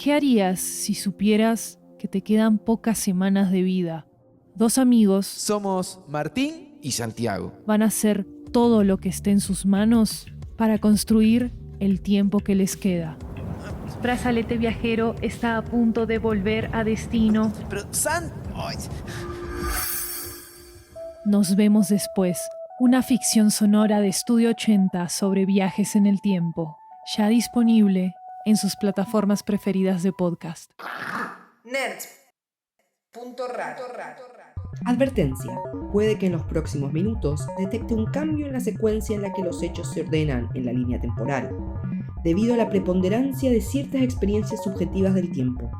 ¿Qué harías si supieras que te quedan pocas semanas de vida? Dos amigos Somos Martín y Santiago. van a hacer todo lo que esté en sus manos para construir el tiempo que les queda. Brazalete viajero está a punto de volver a destino. Pero, San... Ay. Nos vemos después. Una ficción sonora de Estudio 80 sobre viajes en el tiempo. Ya disponible en sus plataformas preferidas de podcast. Nerds.raro. Advertencia. Puede que en los próximos minutos detecte un cambio en la secuencia en la que los hechos se ordenan en la línea temporal, debido a la preponderancia de ciertas experiencias subjetivas del tiempo.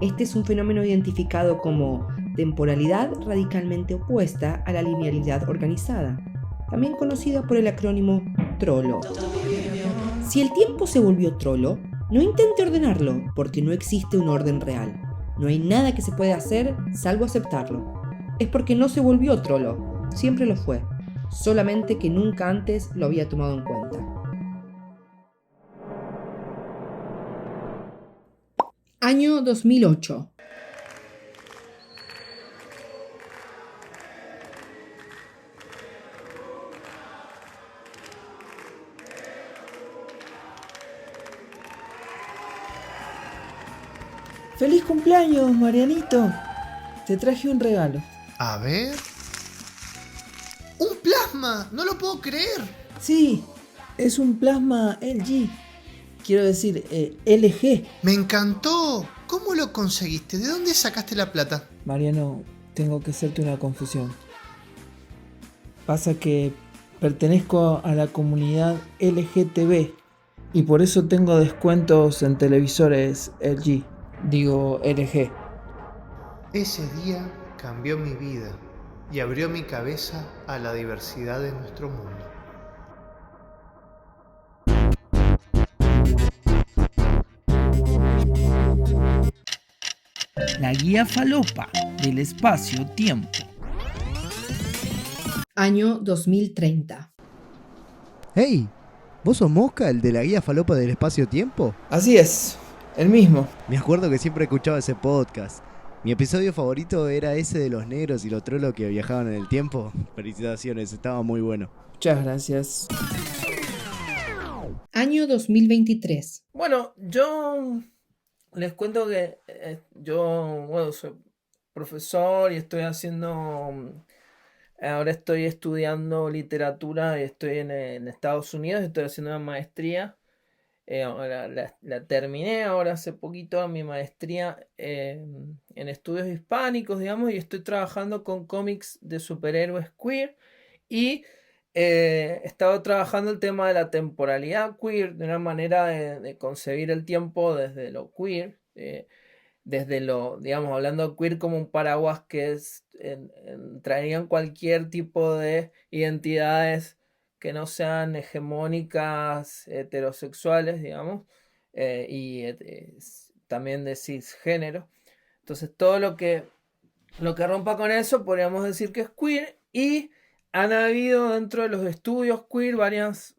Este es un fenómeno identificado como temporalidad radicalmente opuesta a la linealidad organizada, también conocida por el acrónimo TROLO. Si el tiempo se volvió trolo, no intente ordenarlo, porque no existe un orden real. No hay nada que se pueda hacer salvo aceptarlo. Es porque no se volvió trolo, siempre lo fue, solamente que nunca antes lo había tomado en cuenta. Año 2008. ¡Feliz cumpleaños, Marianito! Te traje un regalo. A ver... ¡Un plasma! ¡No lo puedo creer! Sí, es un plasma LG. Quiero decir, LG. ¡Me encantó! ¿Cómo lo conseguiste? ¿De dónde sacaste la plata? Mariano, tengo que hacerte una confesión. Pasa que pertenezco a la comunidad LGTB y por eso tengo descuentos en televisores LG. Digo LG. Ese día cambió mi vida y abrió mi cabeza a la diversidad de nuestro mundo. La guía falopa del espacio-tiempo. Año 2030. ¡Hey! ¿Vos sos Mosca, el de la guía falopa del espacio-tiempo? Así es, el mismo. Me acuerdo que siempre escuchaba ese podcast. Mi episodio favorito era ese de los negros y los trolos que viajaban en el tiempo. Felicitaciones, estaba muy bueno. Muchas gracias. Año 2023. Bueno, yo les cuento que yo soy profesor y estoy ahora estoy estudiando literatura y estoy en Estados Unidos, estoy haciendo una maestría. Ahora la terminé ahora hace poquito, mi maestría en estudios hispánicos, digamos, y estoy trabajando con cómics de superhéroes queer y he estado trabajando el tema de la temporalidad queer, de una manera de concebir el tiempo desde lo queer, desde lo, digamos, hablando de queer como un paraguas que traerían cualquier tipo de identidades que no sean hegemónicas, heterosexuales, digamos, también de cisgénero. Entonces todo lo que rompa con eso podríamos decir que es queer, y han habido dentro de los estudios queer varias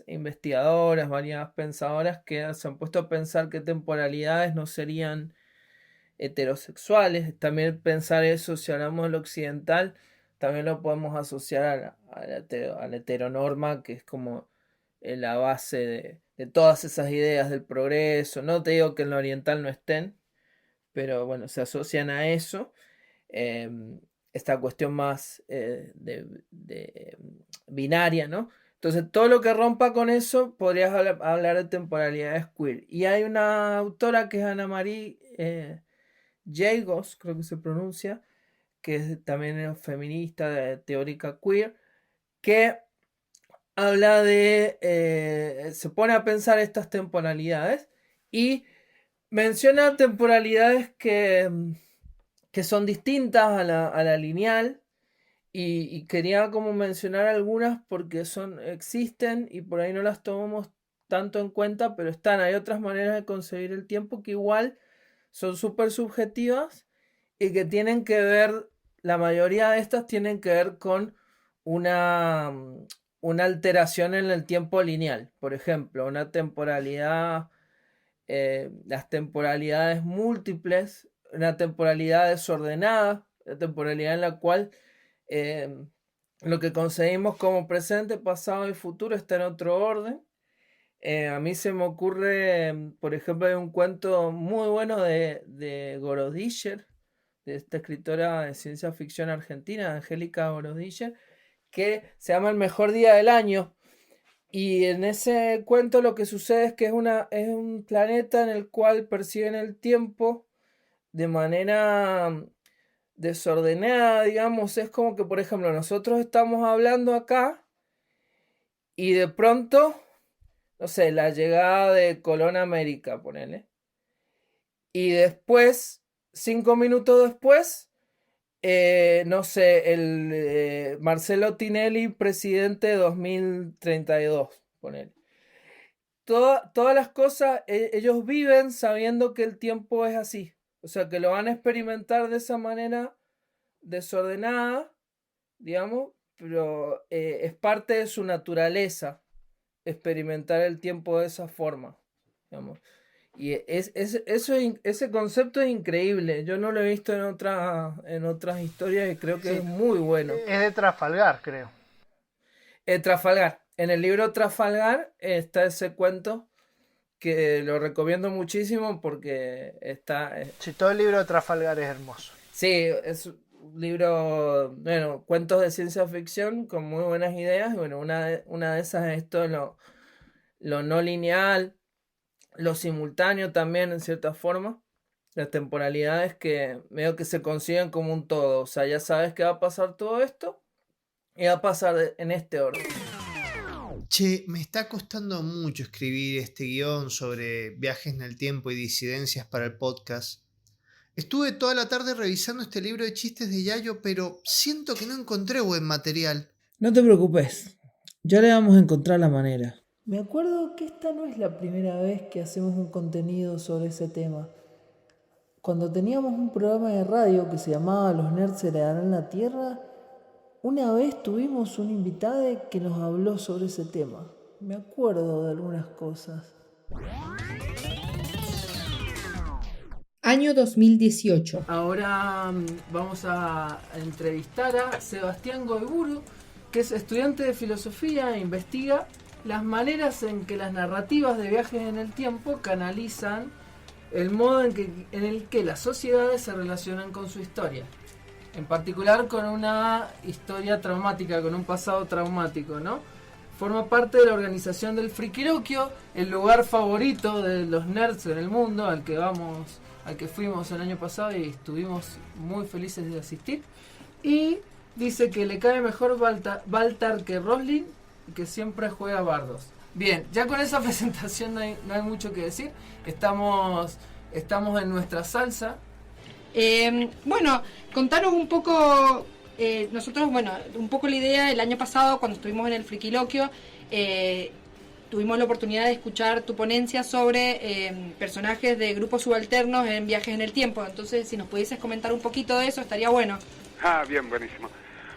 investigadoras, varias pensadoras que se han puesto a pensar que temporalidades no serían heterosexuales. También pensar eso, si hablamos del occidental, también lo podemos asociar a la heteronorma, que es como la base de todas esas ideas del progreso. No te digo que en lo oriental no estén, pero bueno, se asocian a eso. Esta cuestión más binaria, ¿no? Entonces, todo lo que rompa con eso, podrías hablar de temporalidades queer. Y hay una autora que es Ana Marie Jagos, creo que se pronuncia, que también es feminista, teórica queer, que habla se pone a pensar estas temporalidades y menciona temporalidades que son distintas a la lineal, y quería como mencionar algunas porque existen y por ahí no las tomamos tanto en cuenta, pero hay otras maneras de concebir el tiempo que igual son súper subjetivas y que tienen que ver, la mayoría de estas tienen que ver con una alteración en el tiempo lineal. Por ejemplo, una temporalidad las temporalidades múltiples, una temporalidad desordenada, la temporalidad en la cual lo que conseguimos como presente, pasado y futuro está en otro orden. A mí se me ocurre, por ejemplo, hay un cuento muy bueno de Gorodischer, de esta escritora de ciencia ficción argentina, Angélica Gorodischer, que se llama El mejor día del año. Y en ese cuento lo que sucede es que es un planeta en el cual perciben el tiempo de manera desordenada, digamos. Es como que, por ejemplo, nosotros estamos hablando acá y de pronto, no sé, la llegada de Colón a América, ponele. Y después, 5 minutos después, no sé, Marcelo Tinelli, presidente 2032, ponele. Todas las cosas, ellos viven sabiendo que el tiempo es así. O sea, que lo van a experimentar de esa manera desordenada, digamos, pero es parte de su naturaleza experimentar el tiempo de esa forma, digamos. Y ese concepto es increíble. Yo no lo he visto en otras historias y creo que es muy bueno. Es de Trafalgar, creo. Trafalgar. En el libro Trafalgar está ese cuento que lo recomiendo muchísimo porque está... Sí, todo el libro de Trafalgar es hermoso. Sí, es un libro, bueno, cuentos de ciencia ficción con muy buenas ideas. Bueno, una de esas es esto, lo no lineal, lo simultáneo también en cierta forma, las temporalidades que medio que se consiguen como un todo. O sea, ya sabes que va a pasar todo esto y va a pasar en este orden. Che, me está costando mucho escribir este guión sobre viajes en el tiempo y disidencias para el podcast. Estuve toda la tarde revisando este libro de chistes de Yayo, pero siento que no encontré buen material. No te preocupes, ya le vamos a encontrar la manera. Me acuerdo que esta no es la primera vez que hacemos un contenido sobre ese tema. Cuando teníamos un programa de radio que se llamaba Los Nerds heredarán la Tierra, una vez tuvimos un invitado que nos habló sobre ese tema. Me acuerdo de algunas cosas. Año 2018. Ahora vamos a entrevistar a Sebastián Goiburu, que es estudiante de filosofía e investiga las maneras en que las narrativas de viajes en el tiempo canalizan el modo en el que las sociedades se relacionan con su historia. En particular con una historia traumática, con un pasado traumático, ¿no? Forma parte de la organización del Frikiroquio, el lugar favorito de los nerds en el mundo, al que fuimos el año pasado y estuvimos muy felices de asistir. Y dice que le cae mejor Baltar que Roslin y que siempre juega bardos. Bien, ya con esa presentación no hay mucho que decir. Estamos en nuestra salsa. Bueno, contaros un poco, nosotros, un poco la idea, el año pasado cuando estuvimos en el Frikiloquio, tuvimos la oportunidad de escuchar tu ponencia sobre personajes de grupos subalternos en viajes en el tiempo. Entonces, si nos pudieses comentar un poquito de eso, estaría bueno. Ah, bien, buenísimo.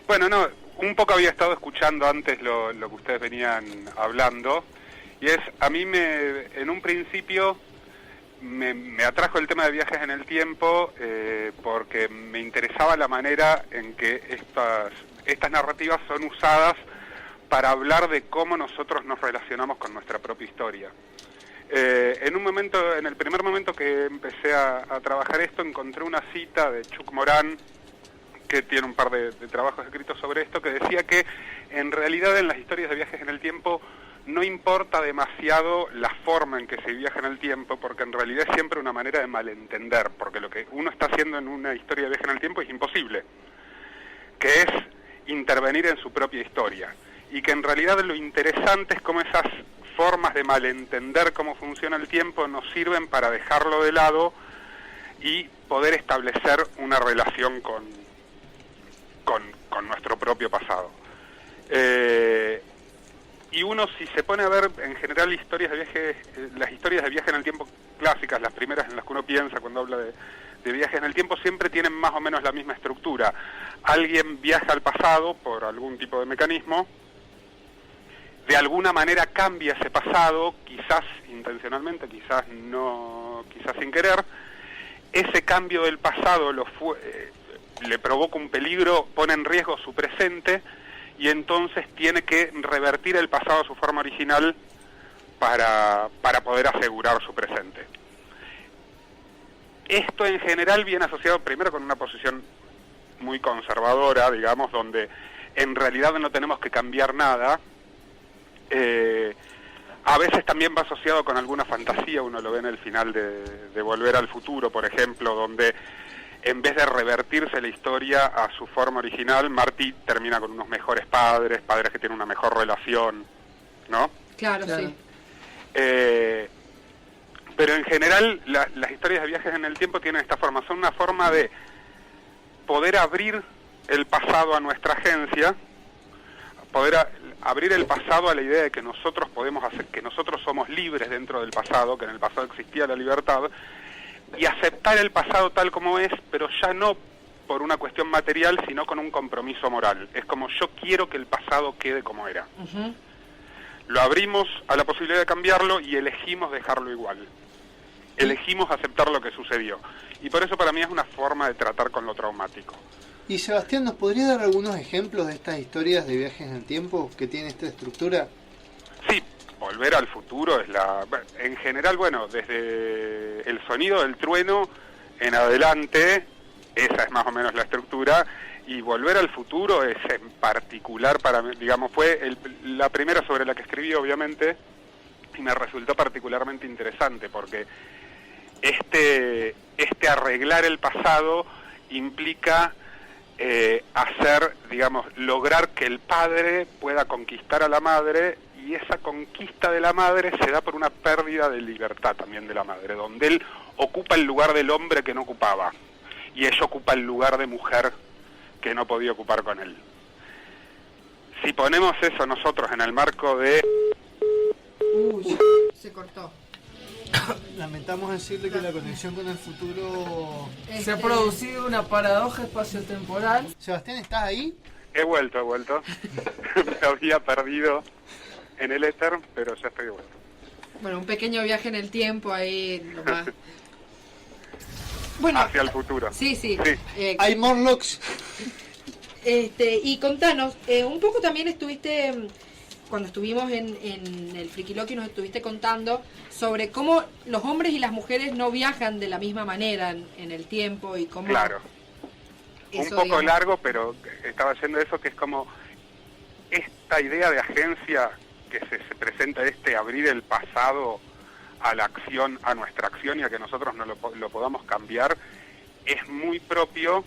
Bueno, no, un poco había estado escuchando antes lo que ustedes venían hablando, y a mí en un principio me atrajo el tema de viajes en el tiempo porque me interesaba la manera en que estas narrativas son usadas para hablar de cómo nosotros nos relacionamos con nuestra propia historia. En el primer momento que empecé a trabajar esto, encontré una cita de Chuck Moran, que tiene un par de trabajos escritos sobre esto, que decía que en realidad en las historias de viajes en el tiempo no importa demasiado la forma en que se viaja en el tiempo, porque en realidad es siempre una manera de malentender, porque lo que uno está haciendo en una historia de viaje en el tiempo es imposible, que es intervenir en su propia historia, y que en realidad lo interesante es cómo esas formas de malentender cómo funciona el tiempo nos sirven para dejarlo de lado y poder establecer una relación con nuestro propio pasado. Y uno, si se pone a ver en general las historias de viaje en el tiempo clásicas, las primeras en las que uno piensa cuando habla de viajes en el tiempo, siempre tienen más o menos la misma estructura. Alguien viaja al pasado por algún tipo de mecanismo de alguna manera cambia ese pasado, quizás intencionalmente, quizás no, quizás sin querer. Ese cambio del pasado le provoca un peligro, pone en riesgo su presente, y entonces tiene que revertir el pasado a su forma original para poder asegurar su presente. Esto en general viene asociado primero con una posición muy conservadora, digamos, donde en realidad no tenemos que cambiar nada. A veces también va asociado con alguna fantasía, uno lo ve en el final de Volver al Futuro, por ejemplo, donde en vez de revertirse la historia a su forma original, Marty termina con unos mejores padres que tienen una mejor relación, ¿no? Claro. Sí. Pero en general las historias de viajes en el tiempo tienen esta forma, son una forma de poder abrir el pasado a nuestra agencia, poder abrir el pasado a la idea de que nosotros podemos hacer, que nosotros somos libres dentro del pasado, que en el pasado existía la libertad, y aceptar el pasado tal como es, pero ya no por una cuestión material, sino con un compromiso moral. Es como, yo quiero que el pasado quede como era. Uh-huh. Lo abrimos a la posibilidad de cambiarlo y elegimos dejarlo igual. Elegimos aceptar lo que sucedió. Y por eso para mí es una forma de tratar con lo traumático. Y Sebastián, ¿nos podría dar algunos ejemplos de estas historias de viajes en el tiempo que tienen esta estructura? Sí, Volver al Futuro es en general, bueno, desde el sonido del trueno en adelante, esa es más o menos la estructura, y Volver al Futuro es en particular para mí, digamos, fue la primera sobre la que escribí, obviamente, y me resultó particularmente interesante, porque este arreglar el pasado implica lograr que el padre pueda conquistar a la madre, y esa conquista de la madre se da por una pérdida de libertad también de la madre, donde él ocupa el lugar del hombre que no ocupaba, y ella ocupa el lugar de mujer que no podía ocupar con él. Si ponemos eso nosotros en el marco de... Uy, se cortó. Lamentamos decirle que la conexión con el futuro... Se ha producido una paradoja espaciotemporal. Sebastián, ¿estás ahí? He vuelto. Me había perdido en el éter, pero ya estoy de vuelta. Bueno, un pequeño viaje en el tiempo ahí nomás. Bueno, hacia el futuro. Sí. Hay Morlocks. Y contanos, un poco también estuviste, cuando estuvimos en el Frikiloquio, nos estuviste contando sobre cómo los hombres y las mujeres no viajan de la misma manera en el tiempo y cómo... Claro. Un poco largo, pero estaba haciendo eso, que es como esta idea de agencia que se presenta, abrir el pasado a la acción, a nuestra acción, y a que nosotros no lo podamos cambiar, es muy propio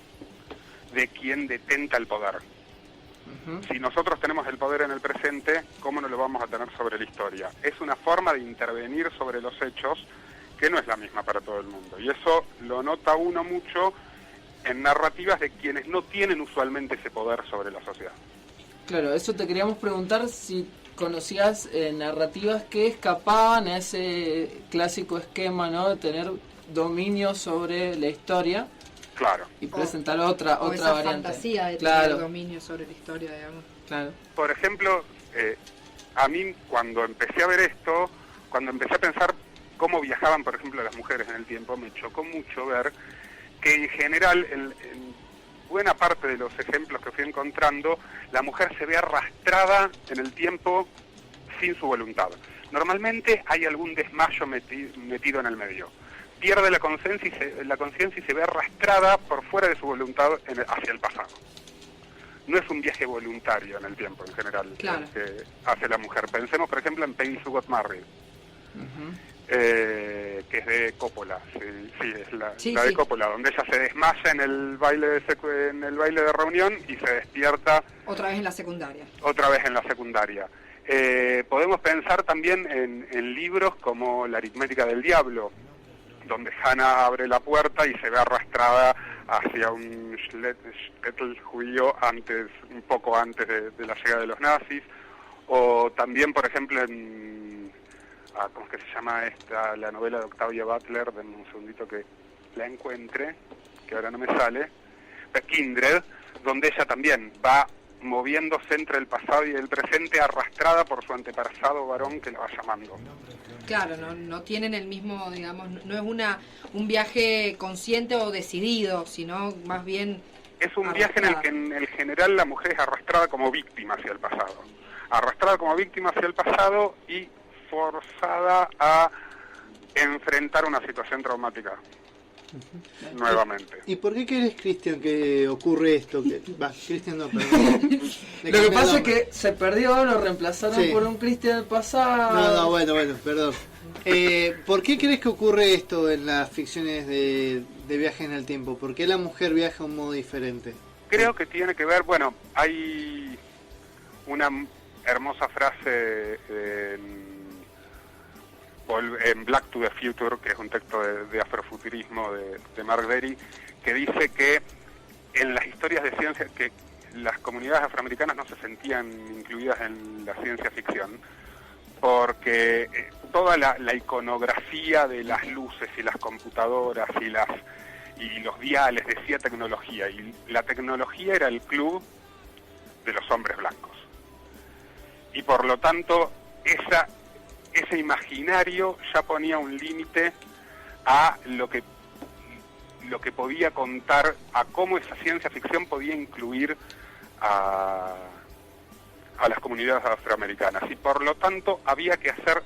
de quien detenta el poder. Uh-huh. Si nosotros tenemos el poder en el presente, ¿cómo no lo vamos a tener sobre la historia? Es una forma de intervenir sobre los hechos que no es la misma para todo el mundo, y eso lo nota uno mucho en narrativas de quienes no tienen usualmente ese poder sobre la sociedad. Claro, eso te queríamos preguntar, si conocías narrativas que escapaban a ese clásico esquema, ¿no?, de tener dominio sobre la historia. Claro. Y presentar otra esa variante. Fantasía de tener dominio sobre la historia, digamos. Claro. Por ejemplo, a mí cuando empecé a ver esto, cuando empecé a pensar cómo viajaban, por ejemplo, las mujeres en el tiempo, me chocó mucho ver que en general, en buena parte de los ejemplos que fui encontrando, la mujer se ve arrastrada en el tiempo sin su voluntad. Normalmente hay algún desmayo metido en el medio. Pierde la conciencia y se ve arrastrada por fuera de su voluntad hacia el pasado. No es un viaje voluntario en el tiempo en general, claro, que hace la mujer. Pensemos, por ejemplo, en Peggy Sue Got Married, que es de Coppola. Sí, es la de Coppola, donde ella se desmaya en el baile de reunión y se despierta otra vez en la secundaria. Podemos pensar también en libros como La aritmética del diablo, donde Hannah abre la puerta y se ve arrastrada hacia un shtetl judío un poco antes de la llegada de los nazis. O también, por ejemplo, ¿cómo es que se llama la novela de Octavia Butler? Denme un segundito que la encuentre, que ahora no me sale. Kindred, donde ella también va moviéndose entre el pasado y el presente, arrastrada por su antepasado varón que la va llamando. Claro, no tienen el mismo, digamos, no es un viaje consciente o decidido, sino más bien es un viaje en el que en el general la mujer es arrastrada como víctima hacia el pasado. Arrastrada como víctima hacia el pasado y forzada a enfrentar una situación traumática. Nuevamente. ¿Y por qué crees, Cristian, que ocurre esto? Cristian no, perdón. Lo que pasa es que se perdió, lo reemplazaron por un Cristian del pasado. No, bueno, perdón. ¿Por qué crees que ocurre esto en las ficciones de viaje en el tiempo? ¿Por qué la mujer viaja de un modo diferente? Creo que tiene que ver, bueno, hay una hermosa frase en Black to the Future, que es un texto de afrofuturismo de Mark Derry, que dice que en las historias de ciencia, que las comunidades afroamericanas no se sentían incluidas en la ciencia ficción, porque toda la iconografía de las luces y las computadoras y los diales decía tecnología, y la tecnología era el club de los hombres blancos. Y por lo tanto, ese imaginario ya ponía un límite a lo que podía contar, a cómo esa ciencia ficción podía incluir a las comunidades afroamericanas, y por lo tanto había que hacer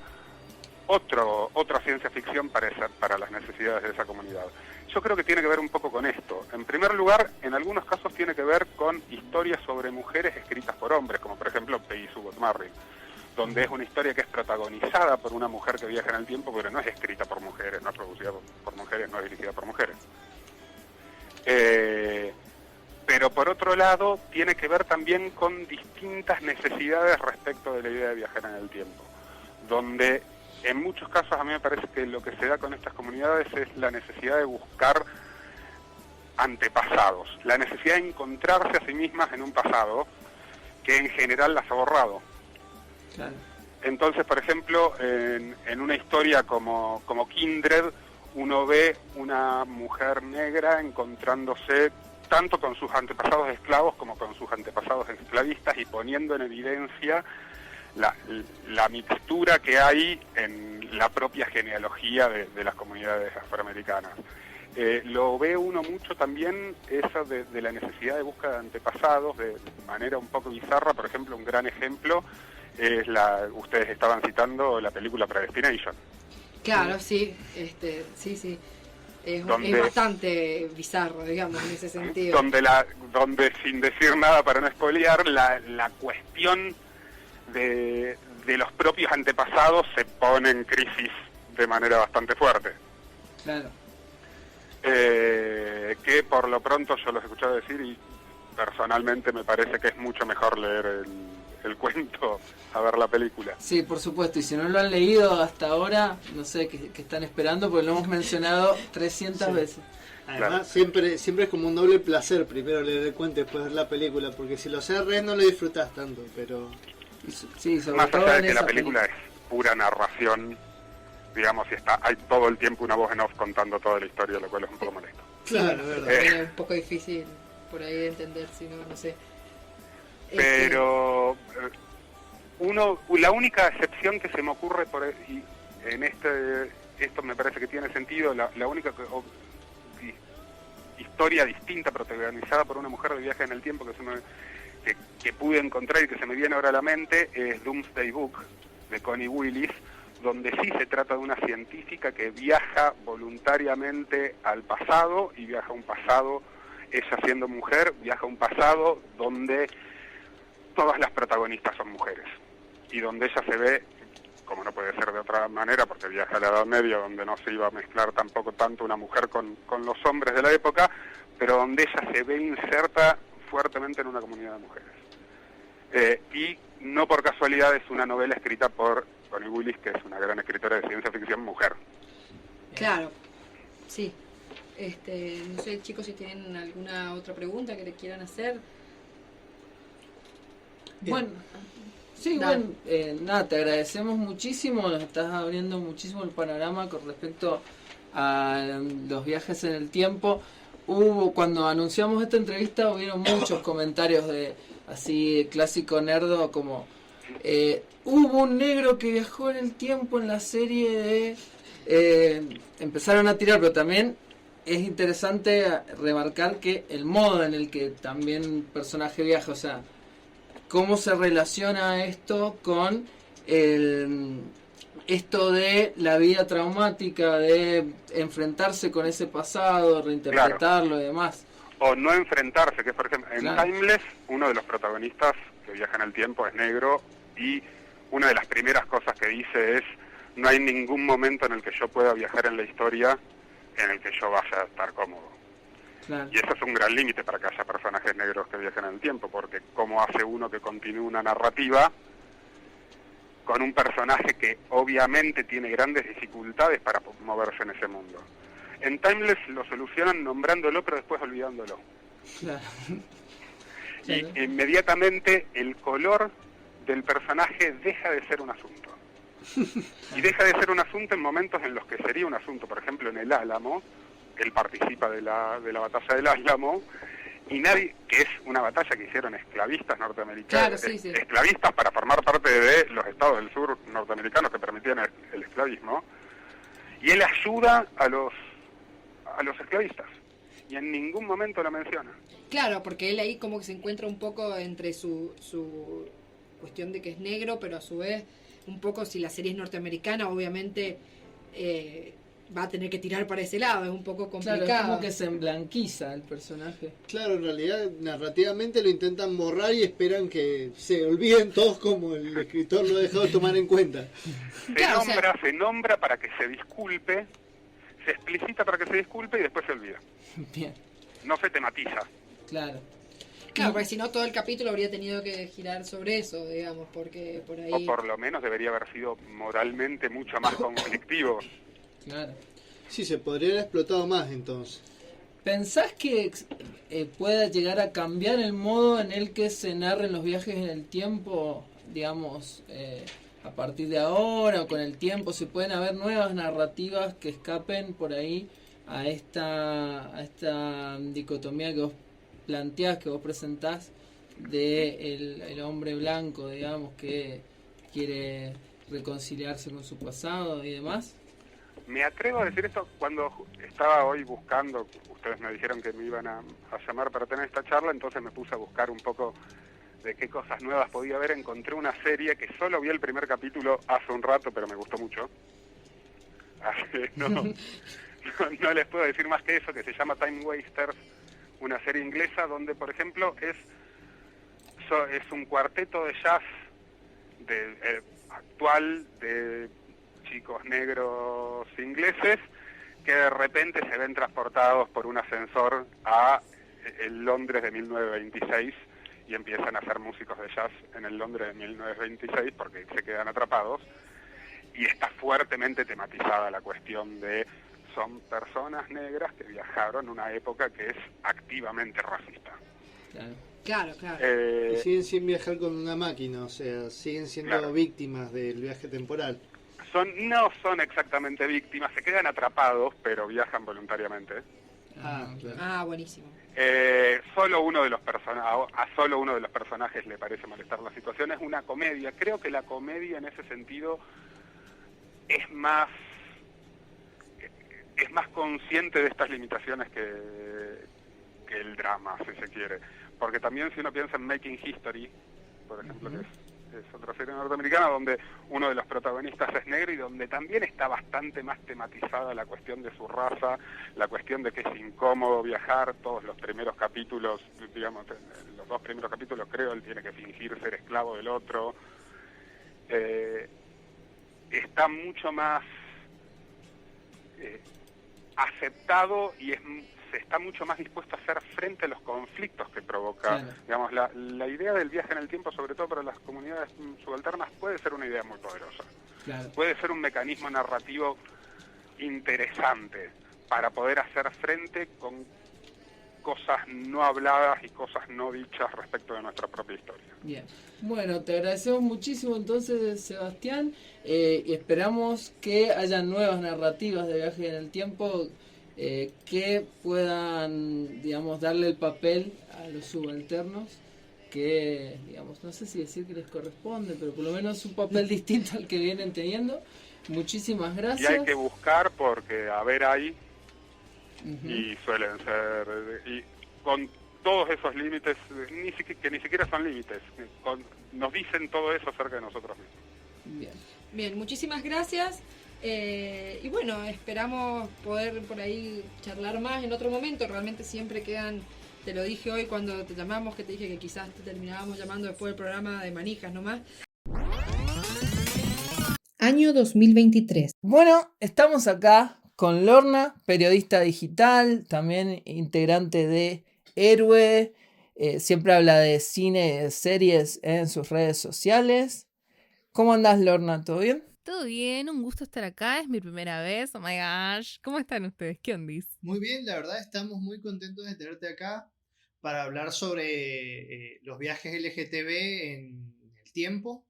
otra ciencia ficción para las necesidades de esa comunidad. Yo creo que tiene que ver un poco con esto. En primer lugar, en algunos casos tiene que ver con historias sobre mujeres escritas por hombres, como por ejemplo Peggy Sue Martin, donde es una historia que es protagonizada por una mujer que viaja en el tiempo, pero no es escrita por mujeres, no es producida por mujeres, no es dirigida por mujeres. Pero por otro lado, tiene que ver también con distintas necesidades respecto de la idea de viajar en el tiempo, donde en muchos casos a mí me parece que lo que se da con estas comunidades es la necesidad de buscar antepasados, la necesidad de encontrarse a sí mismas en un pasado que en general las ha borrado. Claro. Entonces, por ejemplo, en una historia como Kindred, uno ve una mujer negra encontrándose tanto con sus antepasados esclavos como con sus antepasados esclavistas y poniendo en evidencia la mixtura que hay en la propia genealogía de las comunidades afroamericanas. Lo ve uno mucho también eso de la necesidad de búsqueda de antepasados de manera un poco bizarra. Por ejemplo, un gran ejemplo es ustedes estaban citando la película Predestination. Claro, sí, sí. Es bastante bizarro, digamos, en ese sentido. Donde sin decir nada para no spoilear, la cuestión de los propios antepasados se pone en crisis de manera bastante fuerte. Claro. Que por lo pronto yo los he escuchado decir y personalmente me parece que es mucho mejor leer el cuento a ver la película. Sí, por supuesto, y si no lo han leído hasta ahora, no sé qué están esperando, porque lo hemos mencionado 300 veces. Además, siempre es como un doble placer primero leer el cuento y después ver la película, porque si lo sabes no lo disfrutás tanto, pero... Sí, sobre más todo allá de que la película es pura narración, digamos, y hay todo el tiempo una voz en off contando toda la historia, lo cual es un poco molesto. Claro, verdad. Es un poco difícil por ahí de entender, si no sé. Pero la única excepción que se me ocurre y en esto me parece que tiene sentido, la única historia distinta protagonizada por una mujer de viaje en el tiempo que pude encontrar y que se me viene ahora a la mente es Doomsday Book de Connie Willis, donde sí se trata de una científica que viaja voluntariamente al pasado y viaja a un pasado, ella siendo mujer, viaja a un pasado donde todas las protagonistas son mujeres y donde ella se ve, como no puede ser de otra manera porque viaja a la Edad Media, donde no se iba a mezclar tampoco tanto una mujer con los hombres de la época, pero donde ella se ve inserta fuertemente en una comunidad de mujeres. Y no por casualidad es una novela escrita por Connie Willis, que es una gran escritora de ciencia ficción mujer. Claro, sí. No sé, chicos, si tienen alguna otra pregunta que le quieran hacer. Bueno, sí, bueno, nada, te agradecemos muchísimo, nos estás abriendo muchísimo el panorama con respecto a los viajes en el tiempo. Cuando anunciamos esta entrevista hubieron muchos comentarios así clásico nerdo, como hubo un negro que viajó en el tiempo en la serie de... empezaron a tirar, pero también es interesante remarcar que el modo en el que también un personaje viaja, o sea, cómo se relaciona esto con esto de la vida traumática, de enfrentarse con ese pasado, reinterpretarlo y demás. O no enfrentarse, que por ejemplo, en Claro. Timeless, uno de los protagonistas que viaja en el tiempo es negro, y una de las primeras cosas que dice es: no hay ningún momento en el que yo pueda viajar en la historia en el que yo vaya a estar cómodo. Claro. Y eso es un gran límite para que haya personajes negros que viajen en el tiempo, porque ¿cómo hace uno que continúe una narrativa con un personaje que obviamente tiene grandes dificultades para moverse en ese mundo? En Timeless lo solucionan nombrándolo, pero después olvidándolo. Claro. Y inmediatamente el color del personaje deja de ser un asunto. Y deja de ser un asunto en momentos en los que sería un asunto. Por ejemplo, en el Álamo, él participa de la batalla del Álamo, y nadie, que es una batalla que hicieron esclavistas norteamericanos, Claro, sí. esclavistas para formar parte de los estados del sur norteamericanos que permitían el esclavismo, y él ayuda a los esclavistas, y en ningún momento lo menciona. Claro, porque él ahí como que se encuentra un poco entre su cuestión de que es negro, pero a su vez, un poco si la serie es norteamericana, obviamente va a tener que tirar para ese lado, es un poco complicado. Claro, es como que se emblanquiza el personaje. Claro, en realidad narrativamente lo intentan borrar y esperan que se olviden todos como el escritor lo ha dejado de tomar en cuenta. Se nombra para que se disculpe, se explicita para que se disculpe y después se olvida. Bien, No se tematiza. claro. Claro, porque si no todo el capítulo habría tenido que girar sobre eso, digamos, porque por ahí... O por lo menos debería haber sido moralmente mucho más conflictivo. Claro. Sí, se podría haber explotado más entonces. ¿Pensás que pueda llegar a cambiar el modo en el que se narren los viajes en el tiempo, digamos, a partir de ahora o con el tiempo? ¿Se pueden haber nuevas narrativas que escapen por ahí a esta dicotomía que vos planteás, que vos presentás, de el hombre blanco, digamos, que quiere reconciliarse con su pasado y demás? Me atrevo a decir esto cuando estaba hoy buscando, ustedes me dijeron que me iban a llamar para tener esta charla, entonces me puse a buscar un poco de qué cosas nuevas podía haber. Encontré una serie que solo vi el primer capítulo hace un rato, pero me gustó mucho. Así que no les puedo decir más que eso, que se llama Time Wasters, una serie inglesa donde, por ejemplo, es un cuarteto de jazz actual de chicos negros ingleses que de repente se ven transportados por un ascensor a el Londres de 1926 y empiezan a ser músicos de jazz en el Londres de 1926 porque se quedan atrapados, y está fuertemente tematizada la cuestión de son personas negras que viajaron en una época que es activamente racista. Claro. Y siguen sin viajar con una máquina, o sea, siguen siendo víctimas del viaje temporal. No son exactamente víctimas, se quedan atrapados, pero viajan voluntariamente. Buenísimo. Solo uno de los personajes le parece molestar la situación. Es una comedia. Creo que la comedia en ese sentido es más consciente de estas limitaciones que el drama, si se quiere. Porque también, si uno piensa en Making History, por ejemplo, que es otra serie norteamericana donde uno de los protagonistas es negro y donde también está bastante más tematizada la cuestión de su raza, la cuestión de que es incómodo viajar. Todos los primeros capítulos, digamos, en los 2 primeros capítulos creo, él tiene que fingir ser esclavo del otro. Está mucho más aceptado y se está mucho más dispuesto a hacer frente a los conflictos que provoca. Claro. Digamos, la idea del viaje en el tiempo, sobre todo para las comunidades subalternas, puede ser una idea muy poderosa. Claro. Puede ser un mecanismo narrativo interesante para poder hacer frente con cosas no habladas y cosas no dichas respecto de nuestra propia historia. Bien, bueno, te agradecemos muchísimo entonces, Sebastián, y esperamos que haya nuevas narrativas de viaje en el tiempo que puedan, digamos, darle el papel a los subalternos, que, digamos, no sé si decir que les corresponde, pero por lo menos un papel distinto al que vienen teniendo. Muchísimas gracias. Y hay que buscar porque a ver ahí, y suelen ser, y con todos esos límites, que ni siquiera son límites, nos dicen todo eso acerca de nosotros mismos. Bien, muchísimas gracias. Y bueno, esperamos poder por ahí charlar más en otro momento. Realmente siempre quedan, te lo dije hoy cuando te llamamos, que te dije que quizás te terminábamos llamando después del programa de manijas nomás. Año 2023. Bueno, estamos acá con Lorna, periodista digital, también integrante de Héroe, siempre habla de cine, de series en sus redes sociales. ¿Cómo andás, Lorna? ¿Todo bien? Todo bien, un gusto estar acá, es mi primera vez, oh my gosh. ¿Cómo están ustedes? ¿Qué ondis? Muy bien, la verdad estamos muy contentos de tenerte acá para hablar sobre los viajes LGTB en el tiempo,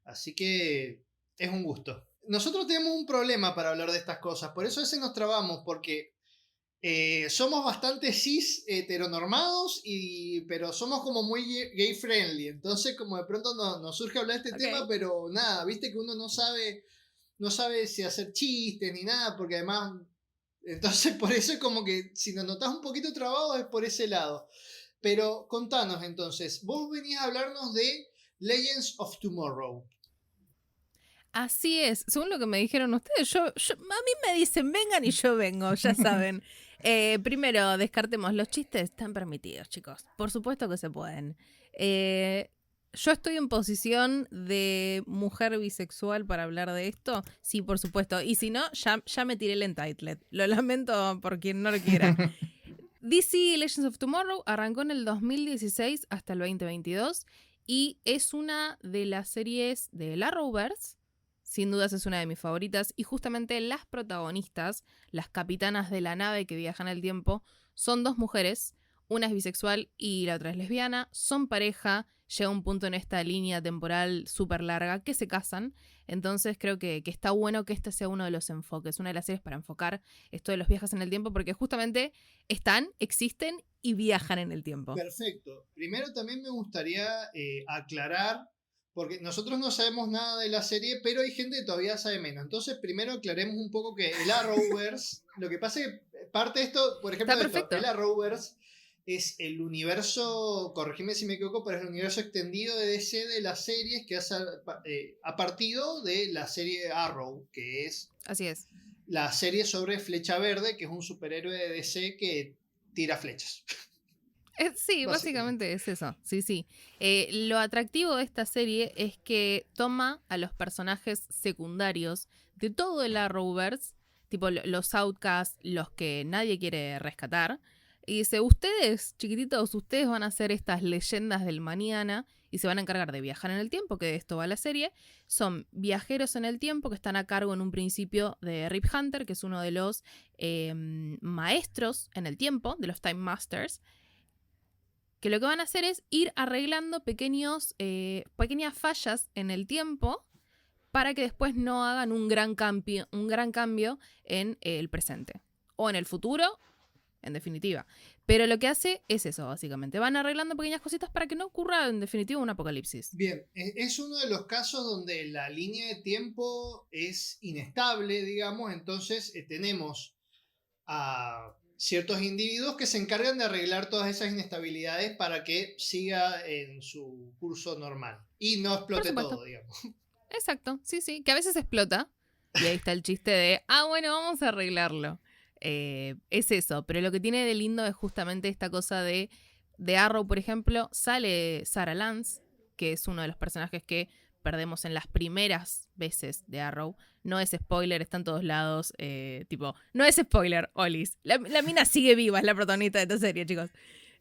así que es un gusto. Nosotros tenemos un problema para hablar de estas cosas, por eso a veces nos trabamos, porque somos bastante cis heteronormados, pero somos como muy gay friendly, entonces como de pronto nos surge hablar de este tema, pero nada, viste que uno no sabe si hacer chistes ni nada, porque además, entonces por eso es como que si nos notás un poquito trabados es por ese lado. Pero contanos entonces, vos venías a hablarnos de Legends of Tomorrow. Así es, según lo que me dijeron ustedes, a mí me dicen vengan y yo vengo, ya saben. Primero, descartemos, los chistes están permitidos, chicos. Por supuesto que se pueden. Yo estoy en posición de mujer bisexual para hablar de esto. Sí, por supuesto. Y si no, ya me tiré el entitled. Lo lamento por quien no lo quiera. DC Legends of Tomorrow arrancó en el 2016 hasta el 2022 y es una de las series del Arrowverse. Sin dudas es una de mis favoritas y justamente las protagonistas, las capitanas de la nave que viajan el tiempo, son dos mujeres, una es bisexual y la otra es lesbiana, son pareja, llega un punto en esta línea temporal súper larga que se casan, entonces creo que está bueno que este sea uno de los enfoques, una de las series para enfocar esto de los viajes en el tiempo porque justamente existen y viajan en el tiempo. Perfecto. Primero también me gustaría aclarar, porque nosotros no sabemos nada de la serie, pero hay gente que todavía sabe menos. Entonces, primero aclaremos un poco que el Arrowverse, lo que pasa es que parte de esto, por ejemplo, el Arrowverse es el universo, corregime si me equivoco, pero es el universo extendido de DC de las series que ha partido de la serie Arrow, que es, así es, la serie sobre Flecha Verde, que es un superhéroe de DC que tira flechas. Sí, básicamente es eso. Sí. Lo atractivo de esta serie es que toma a los personajes secundarios de todo el Arrowverse, tipo los outcasts, los que nadie quiere rescatar, y dice, ustedes, chiquititos, ustedes van a ser estas leyendas del mañana y se van a encargar de viajar en el tiempo, que de esto va la serie. Son viajeros en el tiempo que están a cargo en un principio de Rip Hunter, que es uno de los maestros en el tiempo, de los Time Masters, que lo que van a hacer es ir arreglando pequeñas fallas en el tiempo para que después no hagan un gran cambio en el presente o en el futuro, en definitiva. Pero lo que hace es eso, básicamente. Van arreglando pequeñas cositas para que no ocurra, en definitiva, un apocalipsis. Bien, es uno de los casos donde la línea de tiempo es inestable, digamos, entonces tenemos a ciertos individuos que se encargan de arreglar todas esas inestabilidades para que siga en su curso normal y no explote todo, digamos. Exacto, sí, que a veces explota y ahí está el chiste de, bueno, vamos a arreglarlo. Es eso, pero lo que tiene de lindo es justamente esta cosa de Arrow, por ejemplo, sale Sarah Lance, que es uno de los personajes que perdemos en las primeras veces de Arrow. No es spoiler, está en todos lados. No es spoiler, Olis. La mina sigue viva, es la protagonista de esta serie, chicos.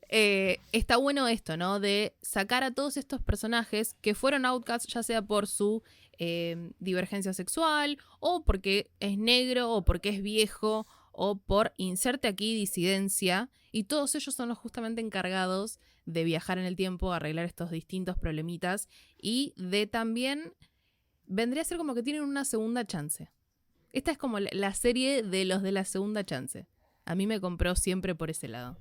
Está bueno esto, ¿no? De sacar a todos estos personajes que fueron outcasts, ya sea por su divergencia sexual, o porque es negro, o porque es viejo, o por inserte aquí disidencia. Y todos ellos son los justamente encargados de viajar en el tiempo, arreglar estos distintos problemitas y de también vendría a ser como que tienen una segunda chance. Esta es como la serie de los de la segunda chance. A mí me compró siempre por ese lado.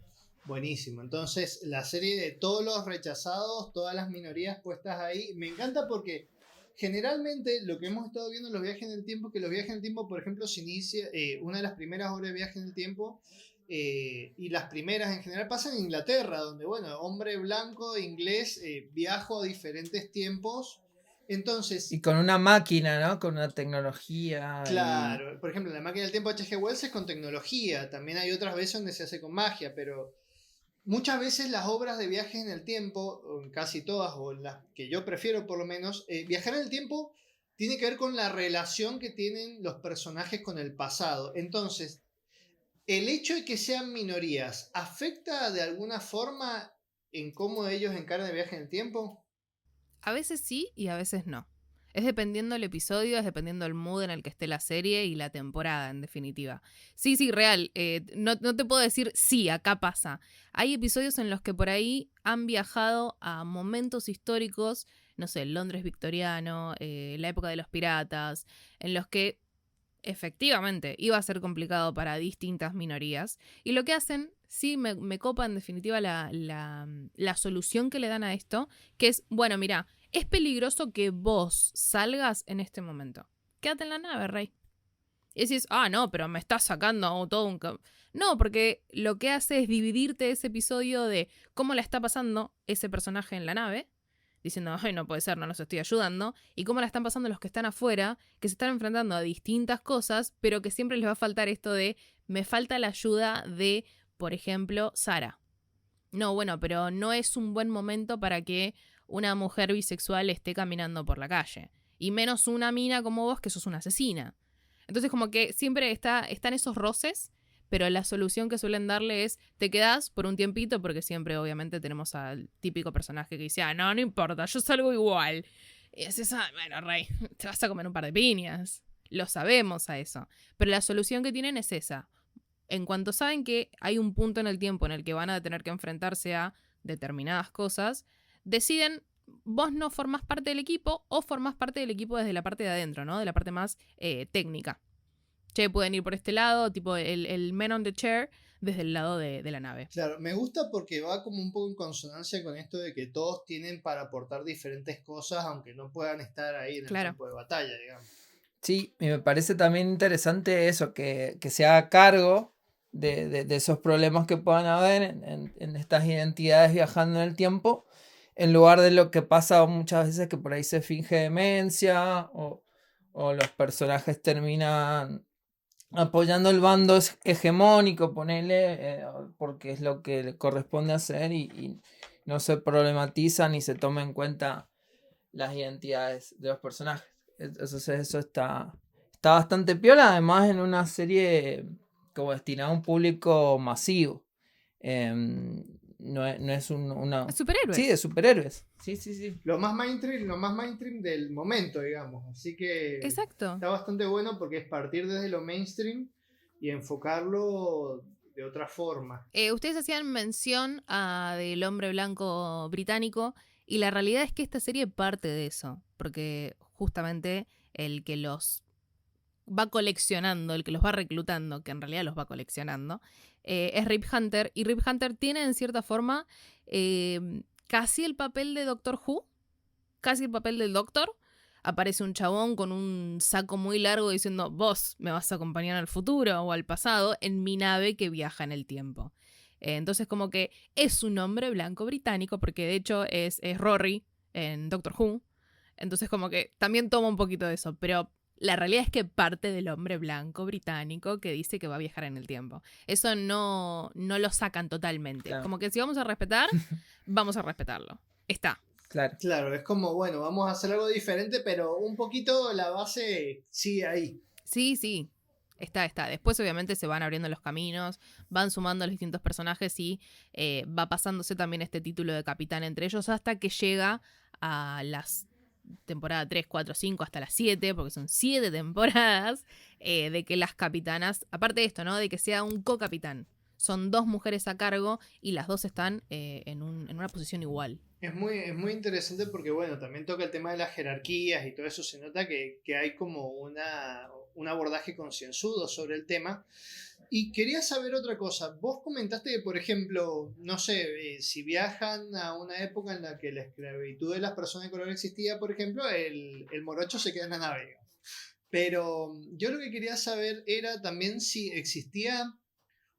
Buenísimo. Entonces, la serie de todos los rechazados, todas las minorías puestas ahí, me encanta porque generalmente lo que hemos estado viendo en los viajes en el tiempo, que los viajes en el tiempo, por ejemplo, se inicia, una de las primeras obras de viajes en el tiempo, y las primeras en general pasan en Inglaterra, donde, bueno, hombre blanco, inglés, viajo a diferentes tiempos. Entonces, Y con una máquina, ¿no? Con una tecnología. claro, por ejemplo, la máquina del tiempo H.G. Wells es con tecnología, también hay otras veces donde se hace con magia, pero muchas veces las obras de viajes en el tiempo, o casi todas, o las que yo prefiero por lo menos, viajar en el tiempo tiene que ver con la relación que tienen los personajes con el pasado. Entonces, el hecho de que sean minorías, ¿afecta de alguna forma en cómo ellos encaran el viaje en el tiempo? A veces sí y a veces no. Es dependiendo el episodio, es dependiendo el mood en el que esté la serie y la temporada, en definitiva. Sí, real. No te puedo decir, sí, acá pasa. Hay episodios en los que por ahí han viajado a momentos históricos, no sé, Londres victoriano, la época de los piratas, en los que efectivamente iba a ser complicado para distintas minorías. Y lo que hacen, sí, me copa en definitiva la solución que le dan a esto, que es, bueno, mira, es peligroso que vos salgas en este momento. Quédate en la nave, rey. Y decís, no, pero me estás sacando todo un... No, porque lo que hace es dividirte ese episodio de cómo la está pasando ese personaje en la nave, diciendo, ay, no puede ser, no los estoy ayudando, y cómo la están pasando los que están afuera, que se están enfrentando a distintas cosas, pero que siempre les va a faltar esto de, me falta la ayuda de, por ejemplo, Sara. No, bueno, pero no es un buen momento para que una mujer bisexual esté caminando por la calle, y menos una mina como vos que sos una asesina. Entonces como que siempre están esos roces, pero la solución que suelen darle es, te quedás por un tiempito, porque siempre obviamente tenemos al típico personaje que dice, no importa, yo salgo igual. Y dices, bueno, rey, te vas a comer un par de piñas. Lo sabemos a eso. Pero la solución que tienen es esa. En cuanto saben que hay un punto en el tiempo en el que van a tener que enfrentarse a determinadas cosas, deciden, vos no formás parte del equipo o formás parte del equipo desde la parte de adentro, ¿no? De la parte más técnica. Che, pueden ir por este lado, tipo el man on the chair, desde el lado de la nave. Claro, me gusta porque va como un poco en consonancia con esto de que todos tienen para aportar diferentes cosas, aunque no puedan estar ahí en el campo de batalla, digamos. Sí, y me parece también interesante eso, que se haga cargo de esos problemas que puedan haber en estas identidades viajando en el tiempo, en lugar de lo que pasa muchas veces que por ahí se finge demencia o los personajes terminan apoyando el bando hegemónico, ponele, porque es lo que le corresponde hacer y no se problematiza ni se toma en cuenta las identidades de los personajes. Entonces eso está bastante piola, además en una serie como destinada a un público masivo. No es una... ¿Superhéroes? Sí, de superhéroes. Sí. Lo más mainstream del momento, digamos. Así que exacto. Está bastante bueno porque es partir desde lo mainstream y enfocarlo de otra forma. Ustedes hacían mención del hombre blanco británico y la realidad es que esta serie parte de eso, porque justamente el que los va coleccionando, el que los va reclutando, que en realidad los va coleccionando, es Rip Hunter. Y Rip Hunter tiene en cierta forma casi el papel de Doctor Who, casi el papel del Doctor. Aparece un chabón con un saco muy largo diciendo, vos me vas a acompañar al futuro o al pasado en mi nave que viaja en el tiempo. Entonces como que es un hombre blanco británico, porque de hecho es Rory en Doctor Who. Entonces como que también toma un poquito de eso, pero la realidad es que parte del hombre blanco británico que dice que va a viajar en el tiempo. Eso no lo sacan totalmente. Claro. Como que si vamos a respetar, vamos a respetarlo. Está. Claro, es como, bueno, vamos a hacer algo diferente, pero un poquito la base sigue ahí. Sí. Está. Después obviamente se van abriendo los caminos, van sumando a los distintos personajes y va pasándose también este título de capitán entre ellos hasta que llega a las temporada 3, 4, 5 hasta las 7, porque son 7 temporadas, de que las capitanas, aparte de esto, ¿no? De que sea un co-capitán. Son 2 mujeres a cargo y las 2 están en una posición igual. Es muy interesante porque, bueno, también toca el tema de las jerarquías y todo eso. Se nota que hay como un abordaje concienzudo sobre el tema. Y quería saber otra cosa. Vos comentaste que, por ejemplo, no sé, si viajan a una época en la que la esclavitud de las personas de color existía, por ejemplo, el morocho se queda en la nave. Pero yo lo que quería saber era también si existía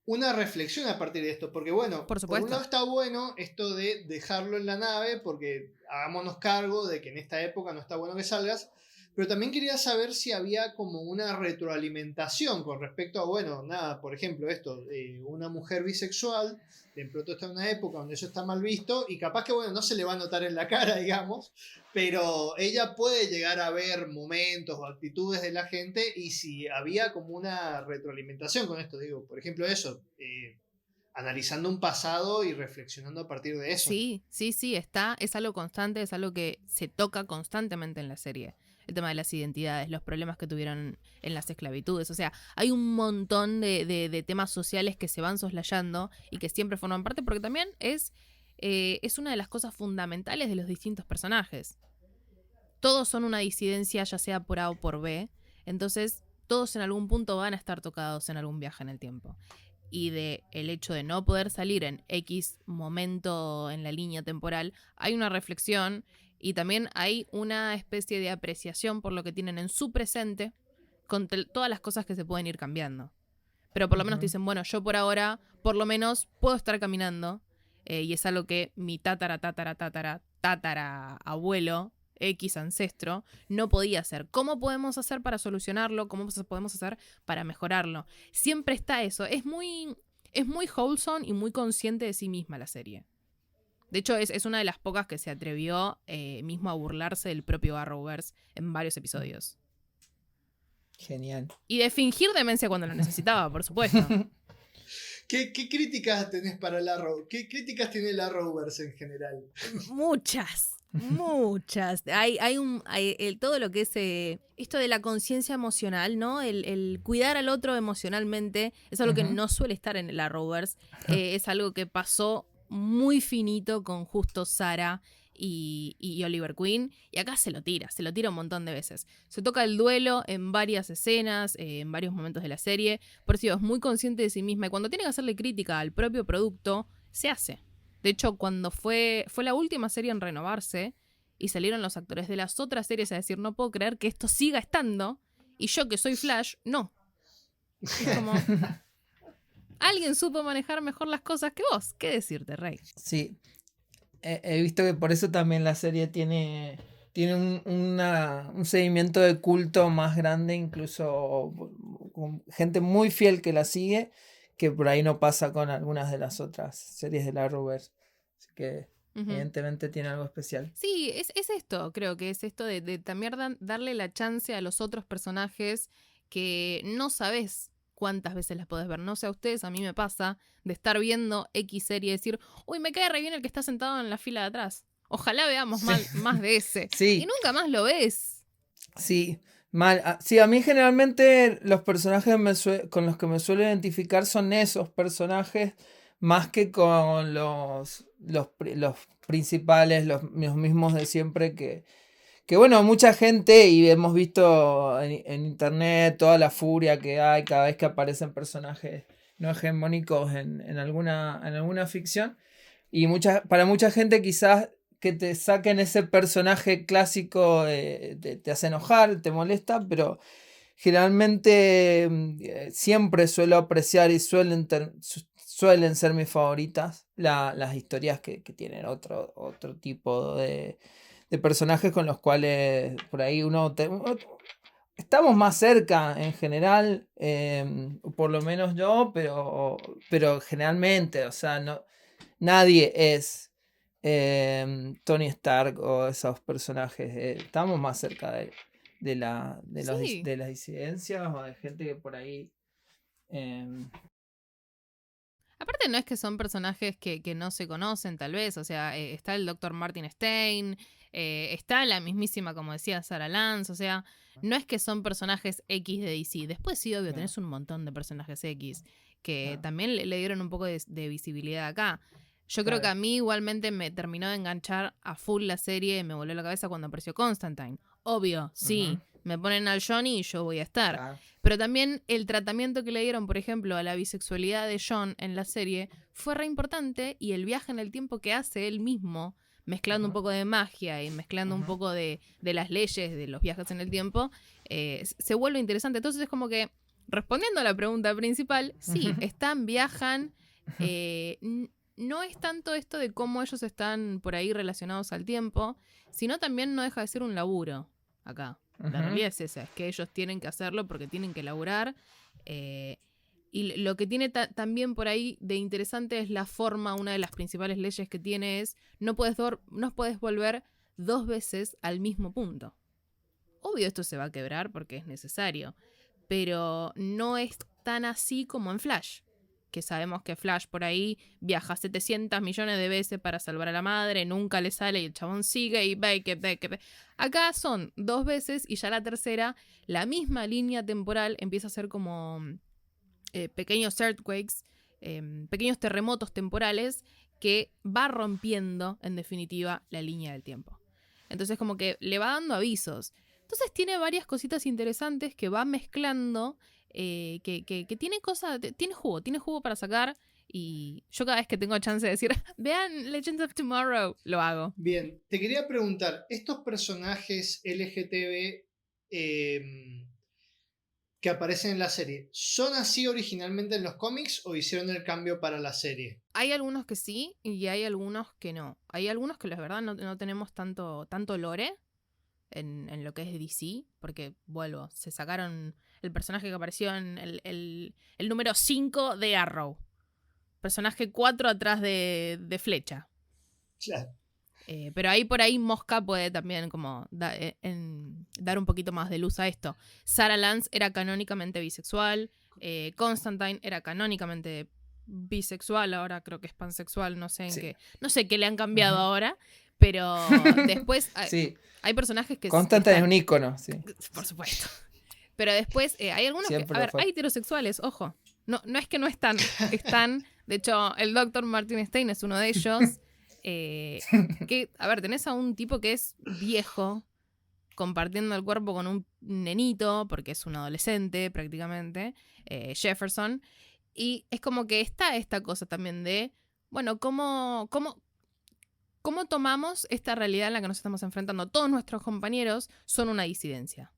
una reflexión a partir de esto. Porque bueno, por un lado está bueno esto de dejarlo en la nave, porque hagámonos cargo de que en esta época no está bueno que salgas. Pero también quería saber si había como una retroalimentación con respecto a, bueno, nada, por ejemplo, esto, una mujer bisexual, de pronto está en una época donde eso está mal visto y capaz que, bueno, no se le va a notar en la cara, digamos, pero ella puede llegar a ver momentos o actitudes de la gente y si había como una retroalimentación con esto, digo, por ejemplo, eso, analizando un pasado y reflexionando a partir de eso. Sí, es algo constante, es algo que se toca constantemente en la serie. El tema de las identidades, los problemas que tuvieron en las esclavitudes. O sea, hay un montón de temas sociales que se van soslayando y que siempre forman parte, porque también es una de las cosas fundamentales de los distintos personajes. Todos son una disidencia, ya sea por A o por B. Entonces, todos en algún punto van a estar tocados en algún viaje en el tiempo. Y el hecho de no poder salir en X momento en la línea temporal, hay una reflexión. Y también hay una especie de apreciación por lo que tienen en su presente con todas las cosas que se pueden ir cambiando. Pero por lo menos te dicen, bueno, yo por ahora, por lo menos, puedo estar caminando. Y es algo que mi tatara abuelo, X ancestro, no podía hacer. ¿Cómo podemos hacer para solucionarlo? ¿Cómo podemos hacer para mejorarlo? Siempre está eso. Es muy wholesome y muy consciente de sí misma la serie. De hecho, es una de las pocas que se atrevió mismo a burlarse del propio Arrowverse en varios episodios. Genial. Y de fingir demencia cuando lo necesitaba, por supuesto. ¿Qué críticas tenés para el Arrow? ¿Qué críticas tiene el Arrowverse en general? Muchas. Hay todo lo que es esto de la conciencia emocional, ¿no? El cuidar al otro emocionalmente es algo que no suele estar en el Arrowverse. Es algo que pasó muy finito con justo Sarah y Oliver Queen, y acá se lo tira un montón de veces. Se toca el duelo en varias escenas, en varios momentos de la serie, por eso es muy consciente de sí misma, y cuando tiene que hacerle crítica al propio producto, se hace. De hecho, cuando fue la última serie en renovarse, y salieron los actores de las otras series a decir, no puedo creer que esto siga estando, y yo que soy Flash, no. Es como... Alguien supo manejar mejor las cosas que vos. ¿Qué decirte, Rey? Sí. He visto que por eso también la serie tiene un seguimiento de culto más grande, incluso con gente muy fiel que la sigue, que por ahí no pasa con algunas de las otras series de la Arrowverse. Así que evidentemente tiene algo especial. Sí, es esto, creo que es esto de también darle la chance a los otros personajes que no sabes cuántas veces las podés ver. No sé a ustedes, a mí me pasa de estar viendo X serie y decir, uy, me cae re bien el que está sentado en la fila de atrás. Ojalá veamos más de ese. Sí. Y nunca más lo ves. Sí, mal. Sí, a mí generalmente los personajes con los que me suelo identificar son esos personajes más que con los principales, los mismos de siempre que bueno, mucha gente, y hemos visto en internet toda la furia que hay cada vez que aparecen personajes no hegemónicos en alguna ficción. Y para mucha gente quizás que te saquen ese personaje clásico te hace enojar, te molesta, pero generalmente siempre suelo apreciar y suelen ser mis favoritas las historias que tienen otro tipo de personajes con los cuales por ahí estamos más cerca en general, por lo menos yo, pero generalmente, o sea, nadie es Tony Stark o esos personajes. Estamos más cerca de las disidencias o de gente que por ahí... Aparte no es que son personajes que no se conocen tal vez, o sea, está el Dr. Martin Stein, está la mismísima, como decía, Sarah Lance, o sea, no es que son personajes X de DC. Después sí, obvio, tenés un montón de personajes X que también le dieron un poco de visibilidad acá. Yo creo que a mí igualmente me terminó de enganchar a full la serie y me voló la cabeza cuando apareció Constantine. Obvio, sí, Me ponen al Johnny y yo voy a estar. Claro. Pero también el tratamiento que le dieron, por ejemplo, a la bisexualidad de John en la serie fue re importante, y el viaje en el tiempo que hace él mismo, mezclando un poco de magia y mezclando un poco de las leyes de los viajes en el tiempo, se vuelve interesante. Entonces es como que, respondiendo a la pregunta principal, sí, viajan. No es tanto esto de cómo ellos están por ahí relacionados al tiempo, sino también no deja de ser un laburo acá. La realidad es esa, es que ellos tienen que hacerlo porque tienen que laburar. Y lo que tiene también por ahí de interesante es la forma. Una de las principales leyes que tiene es no puedes volver 2 veces al mismo punto. Obvio esto se va a quebrar porque es necesario, pero no es tan así como en Flash, que sabemos que Flash por ahí viaja 700 millones de veces para salvar a la madre, nunca le sale y el chabón sigue y ve que. Acá son 2 veces y ya la tercera, la misma línea temporal empieza a ser como pequeños earthquakes, pequeños terremotos temporales que va rompiendo en definitiva la línea del tiempo. Entonces como que le va dando avisos. Entonces tiene varias cositas interesantes que va mezclando, que tiene cosas, tiene jugo para sacar, y yo cada vez que tengo chance de decir, vean Legends of Tomorrow, lo hago. Bien, te quería preguntar, ¿estos personajes LGTB que aparecen en la serie, ¿son así originalmente en los cómics o hicieron el cambio para la serie? Hay algunos que sí y hay algunos que no. Hay algunos que la verdad no tenemos tanto lore en lo que es DC, porque, vuelvo, se sacaron el personaje que apareció en el número 5 de Arrow. Personaje 4 atrás de Flecha. Claro. Pero ahí por ahí Mosca puede también como dar un poquito más de luz a esto. Sarah Lance era canónicamente bisexual. Constantine era canónicamente bisexual. Ahora creo que es pansexual. No sé qué. No sé qué le han cambiado ahora. Pero después hay personajes que... Constantine es un ícono, sí. Por supuesto. Pero después hay algunos que... A ver, hay heterosexuales, ojo. No es que no están. Están. De hecho, el Dr. Martin Stein es uno de ellos. Que, a ver, tenés a un tipo que es viejo, compartiendo el cuerpo con un nenito, porque es un adolescente prácticamente, Jefferson. Y es como que está esta cosa también de, bueno, ¿cómo tomamos esta realidad en la que nos estamos enfrentando? Todos nuestros compañeros son una disidencia.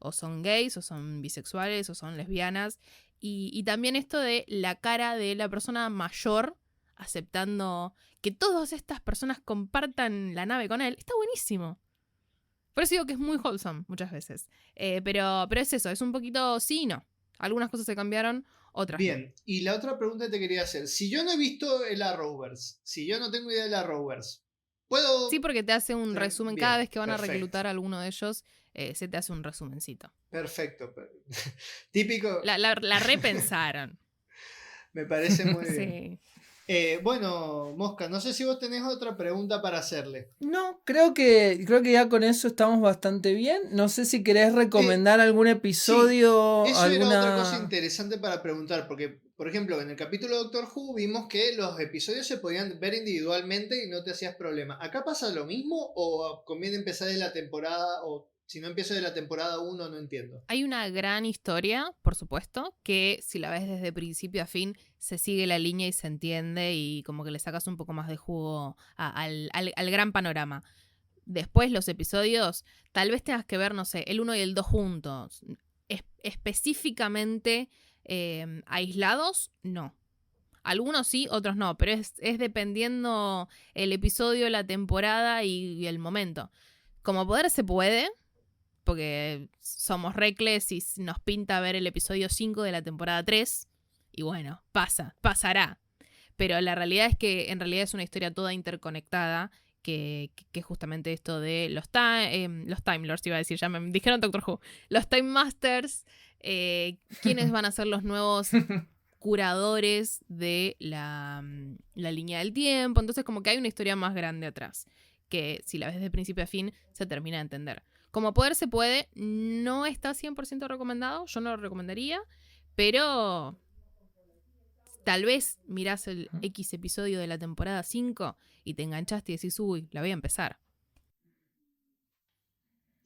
O son gays, o son bisexuales, o son lesbianas. Y también esto de la cara de la persona mayor aceptando que todas estas personas compartan la nave con él. Está buenísimo. Por eso digo que es muy wholesome muchas veces. Pero es eso, es un poquito sí y no. Algunas cosas se cambiaron, otras Bien, no. y la otra pregunta que te quería hacer. Si yo no he visto el Arrowverse, si yo no tengo idea del Arrowverse, ¿puedo...? Sí, porque te hace un resumen. Bien, cada vez que van perfecto. a reclutar a alguno de ellos, se te hace un resumencito. Perfecto. Típico. La repensaron. Me parece muy bien. Sí. Bueno, Mosca, no sé si vos tenés otra pregunta para hacerle. No, creo que ya con eso estamos bastante bien. No sé si querés recomendar algún episodio. Sí, eso alguna... era otra cosa interesante para preguntar, porque, por ejemplo, en el capítulo de Doctor Who vimos que los episodios se podían ver individualmente y no te hacías problema. ¿Acá pasa lo mismo o conviene empezar de la temporada, o si no empiezo de la temporada 1 no entiendo? Hay una gran historia, por supuesto, que si la ves desde principio a fin, se sigue la línea y se entiende y como que le sacas un poco más de jugo al gran panorama. Después los episodios, tal vez tengas que ver, no sé, el 1 y el 2 juntos. Específicamente aislados, no. Algunos sí, otros no, pero es dependiendo el episodio, la temporada y el momento. Como poder se puede, porque somos recles y nos pinta ver el episodio 5 de la temporada 3. Y bueno, pasará. Pero la realidad es que en realidad es una historia toda interconectada, que justamente esto de los Time Lords, iba a decir, ya me dijeron Doctor Who, los Time Masters, quiénes van a ser los nuevos curadores de la línea del tiempo. Entonces como que hay una historia más grande atrás, que si la ves de principio a fin se termina de entender. Como poder se puede, no está 100% recomendado, yo no lo recomendaría, pero tal vez mirás el X episodio de la temporada 5 y te enganchaste y decís, uy, la voy a empezar.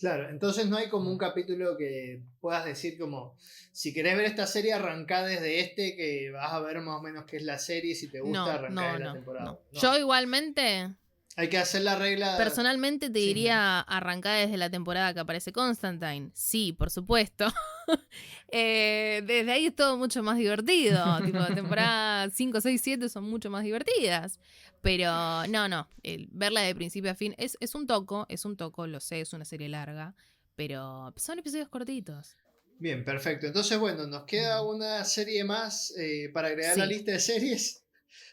Claro, entonces no hay como un capítulo que puedas decir como, si querés ver esta serie, arrancá desde este, que vas a ver más o menos qué es la serie, si te gusta, arrancá de la temporada. No. Yo igualmente, Hay que hacer la regla... personalmente te diría arrancar desde la temporada que aparece Constantine. Sí, por supuesto. Desde ahí es todo mucho más divertido. Tipo, temporada 5, 6, 7 son mucho más divertidas. Pero no. Verla de principio a fin es un toco, lo sé, es una serie larga. Pero son episodios cortitos. Bien, perfecto. Entonces, bueno, nos queda una serie más para agregar a la lista de series.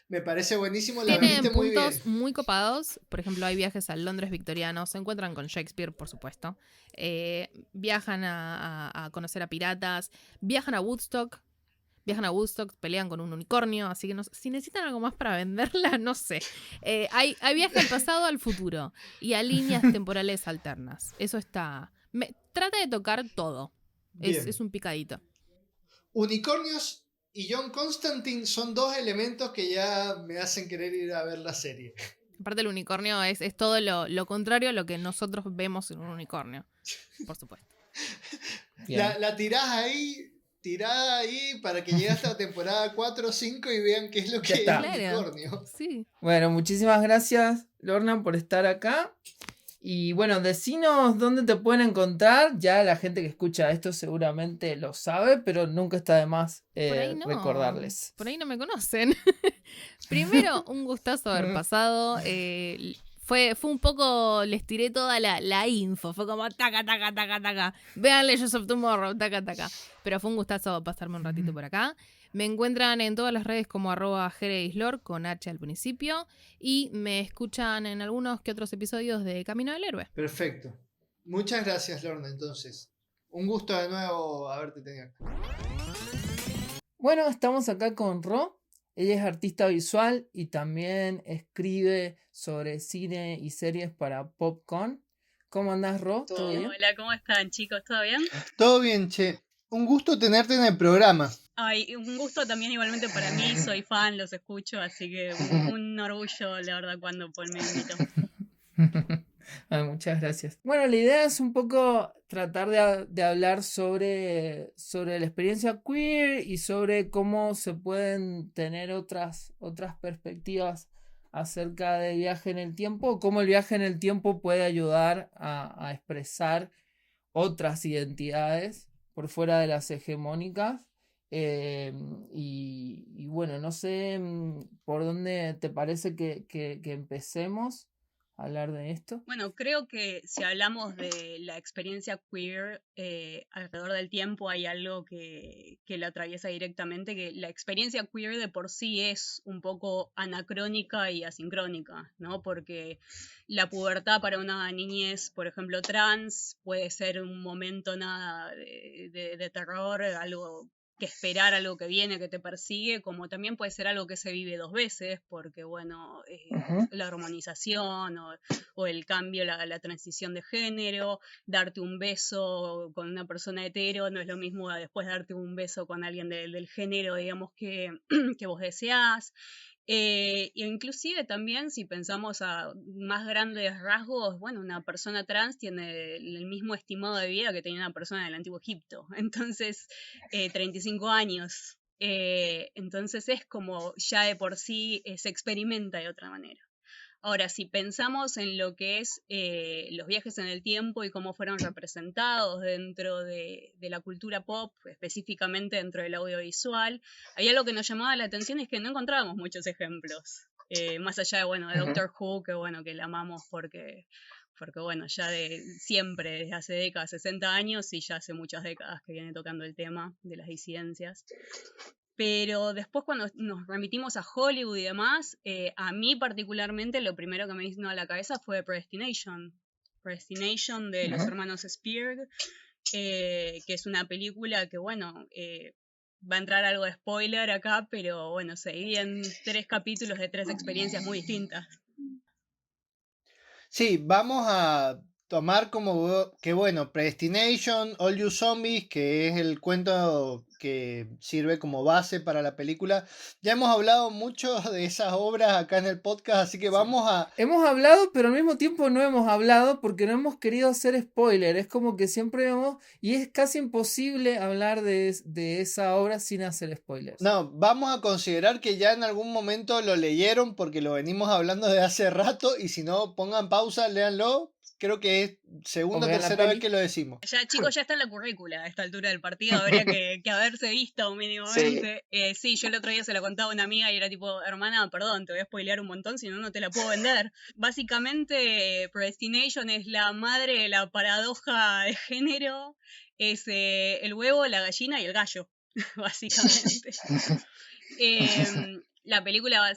Me parece buenísimo, la Tiene veniste muy bien. puntos muy copados. Por ejemplo, hay viajes a Londres victoriano. Se encuentran con Shakespeare, por supuesto. Viajan a conocer a piratas. Viajan a Woodstock. Pelean con un unicornio. Así que si necesitan algo más para venderla, no sé. Hay viaje al pasado, al futuro. Y a líneas temporales alternas. Eso está... trata de tocar todo. Es un picadito. Unicornios y John Constantine son dos elementos que ya me hacen querer ir a ver la serie. Aparte el unicornio es todo lo contrario a lo que nosotros vemos en un unicornio. Por supuesto. La tirada ahí para que llegue hasta la temporada 4 o 5 y vean qué es lo que es el unicornio. Sí. Bueno, muchísimas gracias, Lorna, por estar acá. Y bueno, decinos dónde te pueden encontrar. Ya la gente que escucha esto seguramente lo sabe, pero nunca está de más recordarles. Por ahí no me conocen. Primero, un gustazo haber pasado. Fue un poco, les tiré toda la info. Fue como taca. Vean Legends of Tomorrow, taca. Pero fue un gustazo pasarme un ratito por acá. Me encuentran en todas las redes como @jeredislor con H al principio. Y me escuchan en algunos que otros episodios de Camino del Héroe. Perfecto. Muchas gracias, Lorna, entonces. Un gusto de nuevo haberte tenido acá. Bueno, estamos acá con Ro. Ella es artista visual y también escribe sobre cine y series para Popcorn. ¿Cómo andás, Ro? ¿Todo bien? Hola, ¿cómo están, chicos? ¿Todo bien? Todo bien, che. Un gusto tenerte en el programa. Ay, un gusto también igualmente para mí, soy fan, los escucho, así que un orgullo, la verdad, cuando Paul me invitó. Ay, muchas gracias. Bueno, la idea es un poco tratar de hablar sobre la experiencia queer y sobre cómo se pueden tener otras perspectivas acerca del viaje en el tiempo, cómo el viaje en el tiempo puede ayudar a expresar otras identidades por fuera de las hegemónicas. Y bueno, no sé por dónde te parece que empecemos a hablar de esto. Bueno, creo que si hablamos de la experiencia queer alrededor del tiempo, hay algo que la atraviesa directamente, que la experiencia queer de por sí es un poco anacrónica y asincrónica, ¿no? Porque la pubertad para una niñez, por ejemplo, trans, puede ser un momento nada de terror, algo que esperar, algo que viene, que te persigue, como también puede ser algo que se vive dos veces, porque bueno, la hormonización o el cambio, la transición de género, darte un beso con una persona hetero no es lo mismo a después darte un beso con alguien del género, digamos, que vos deseás. Inclusive también si pensamos a más grandes rasgos, bueno, una persona trans tiene el mismo estimado de vida que tenía una persona del Antiguo Egipto, entonces 35 años, entonces es como ya de por sí se experimenta de otra manera. Ahora, si pensamos en lo que es los viajes en el tiempo y cómo fueron representados dentro de la cultura pop, específicamente dentro del audiovisual, hay algo que nos llamaba la atención, es que no encontrábamos muchos ejemplos, más allá de, bueno, de Doctor Who, que bueno, que la amamos porque bueno, ya de siempre, desde hace décadas, 60 años, y ya hace muchas décadas que viene tocando el tema de las disidencias. Pero después cuando nos remitimos a Hollywood y demás, a mí particularmente lo primero que me vino a la cabeza fue Predestination de los hermanos Spears, que es una película que bueno, va a entrar algo de spoiler acá, pero bueno, se divide en 3 capítulos de 3 experiencias muy distintas. Sí, vamos a tomar como que bueno, Predestination, All You Zombies, que es el cuento que sirve como base para la película. Ya hemos hablado mucho de esas obras acá en el podcast, así que vamos a... Hemos hablado, pero al mismo tiempo no hemos hablado porque no hemos querido hacer spoiler. Es como que siempre vemos, y es casi imposible hablar de esa obra sin hacer spoilers. No, vamos a considerar que ya en algún momento lo leyeron porque lo venimos hablando de hace rato, y si no, pongan pausa, léanlo. Creo que es segunda o tercera vez que lo decimos. Ya, chicos, ya está en la currícula a esta altura del partido, habría que haberse visto mínimamente. Sí, yo el otro día se lo contaba a una amiga y era tipo, hermana, perdón, te voy a spoilear un montón, si no, no te la puedo vender. Básicamente, Predestination es la madre de la paradoja de género, es el huevo, la gallina y el gallo, básicamente. La película,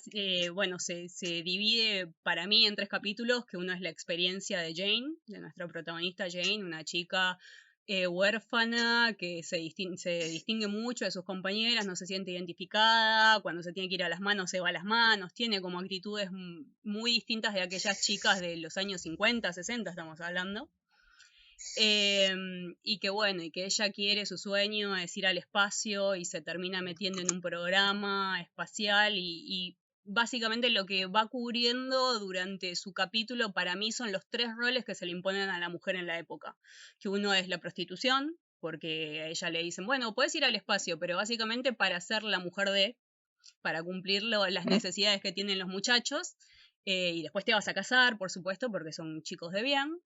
bueno, se divide para mí en 3 capítulos, que uno es la experiencia de Jane, de nuestra protagonista Jane, una chica huérfana que se distingue mucho de sus compañeras, no se siente identificada, cuando se tiene que ir a las manos se va a las manos, tiene como actitudes muy distintas de aquellas chicas de los años 50, 60 estamos hablando. Y que bueno, y que ella quiere, su sueño es ir al espacio y se termina metiendo en un programa espacial y básicamente lo que va cubriendo durante su capítulo para mí son los 3 roles que se le imponen a la mujer en la época, que uno es la prostitución, porque a ella le dicen, bueno, puedes ir al espacio, pero básicamente para ser la mujer para cumplir las necesidades que tienen los muchachos, y después te vas a casar, por supuesto, porque son chicos de bien.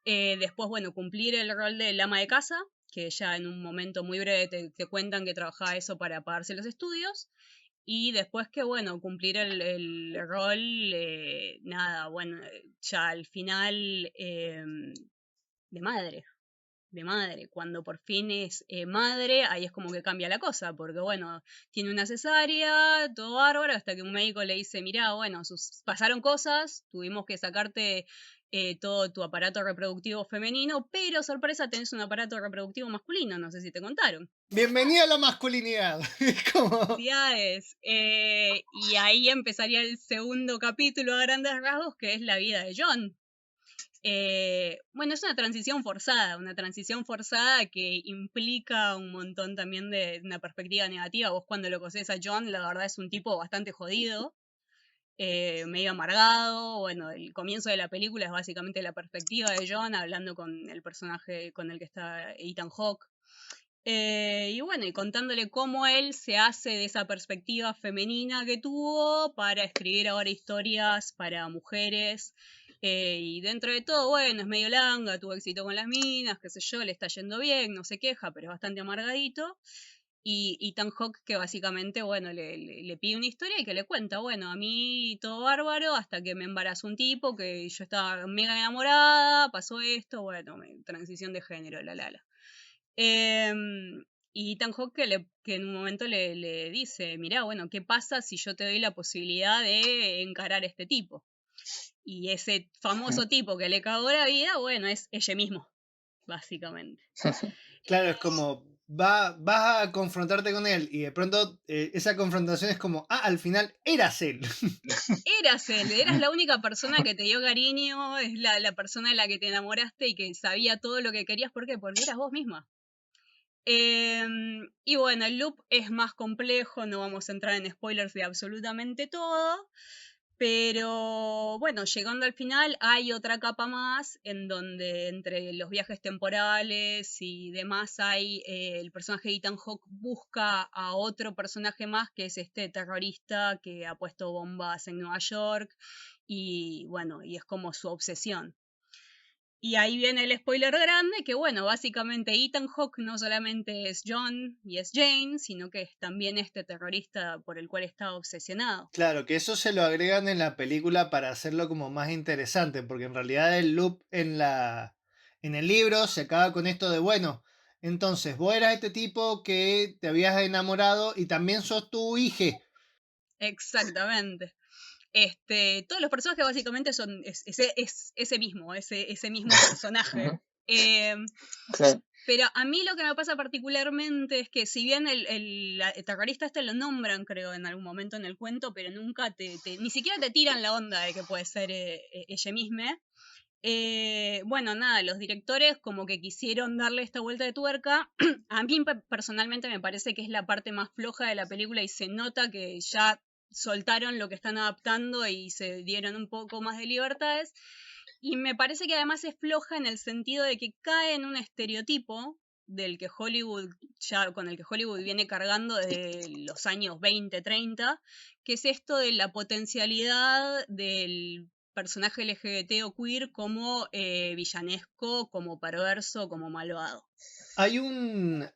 Después, bueno, cumplir el rol del ama de casa, que ya en un momento muy breve te cuentan que trabajaba eso para pagarse los estudios. Y después que, bueno, cumplir el rol, nada, bueno, ya al final de madre. Cuando por fin es madre, ahí es como que cambia la cosa, porque bueno, tiene una cesárea, todo bárbaro, hasta que un médico le dice, mirá, bueno, pasaron cosas, tuvimos que sacarte todo tu aparato reproductivo femenino, pero sorpresa, tenés un aparato reproductivo masculino, no sé si te contaron. Bienvenida a la masculinidad. Y ahí empezaría el segundo capítulo a grandes rasgos, que es la vida de John. Bueno, es una transición forzada que implica un montón también de una perspectiva negativa. Vos cuando lo conoces a John, la verdad es un tipo bastante jodido, medio amargado. Bueno, el comienzo de la película es básicamente la perspectiva de John hablando con el personaje con el que está Ethan Hawke. Y bueno, y contándole cómo él se hace de esa perspectiva femenina que tuvo para escribir ahora historias para mujeres. Y dentro de todo, bueno, es medio langa, tuvo éxito con las minas, qué sé yo, le está yendo bien, no se queja, pero es bastante amargadito. Y Ethan Hawke que básicamente, bueno, le pide una historia y que le cuenta, bueno, a mí todo bárbaro, hasta que me embarazó un tipo, que yo estaba mega enamorada, pasó esto, bueno, transición de género, la. Y Ethan Hawke que en un momento le dice, mirá, bueno, ¿qué pasa si yo te doy la posibilidad de encarar a este tipo? Y ese famoso tipo que le cagó la vida, bueno, es ella mismo, básicamente. Claro, es como, vas a confrontarte con él y de pronto esa confrontación es como, al final eras él. Eras la única persona que te dio cariño, es la persona de la que te enamoraste y que sabía todo lo que querías. ¿Por qué? Porque eras vos misma. Y bueno, el loop es más complejo, no vamos a entrar en spoilers de absolutamente todo. Pero bueno, llegando al final hay otra capa más en donde entre los viajes temporales y demás hay el personaje de Ethan Hawke busca a otro personaje más que es este terrorista que ha puesto bombas en Nueva York y bueno, y es como su obsesión. Y ahí viene el spoiler grande, que bueno, básicamente Ethan Hawke no solamente es John y es Jane, sino que es también este terrorista por el cual está obsesionado. Claro, que eso se lo agregan en la película para hacerlo como más interesante, porque en realidad el loop en el libro se acaba con esto de, bueno, entonces vos eras este tipo que te habías enamorado y también sos tu hija. Exactamente. Todos los personajes básicamente son ese mismo personaje. Pero a mí lo que me pasa particularmente es que si bien el terrorista lo nombran, creo, en algún momento en el cuento, pero nunca ni siquiera te tiran la onda de que puede ser ella misma. Bueno, nada, los directores como que quisieron darle esta vuelta de tuerca. A mí personalmente me parece que es la parte más floja de la película y se nota que ya soltaron lo que están adaptando y se dieron un poco más de libertades. Y me parece que además es floja en el sentido de que cae en un estereotipo del que Hollywood, ya con el que Hollywood viene cargando desde los años 20, 30, que es esto de la potencialidad del personaje LGBT o queer como villanesco, como perverso, como malvado. Hay un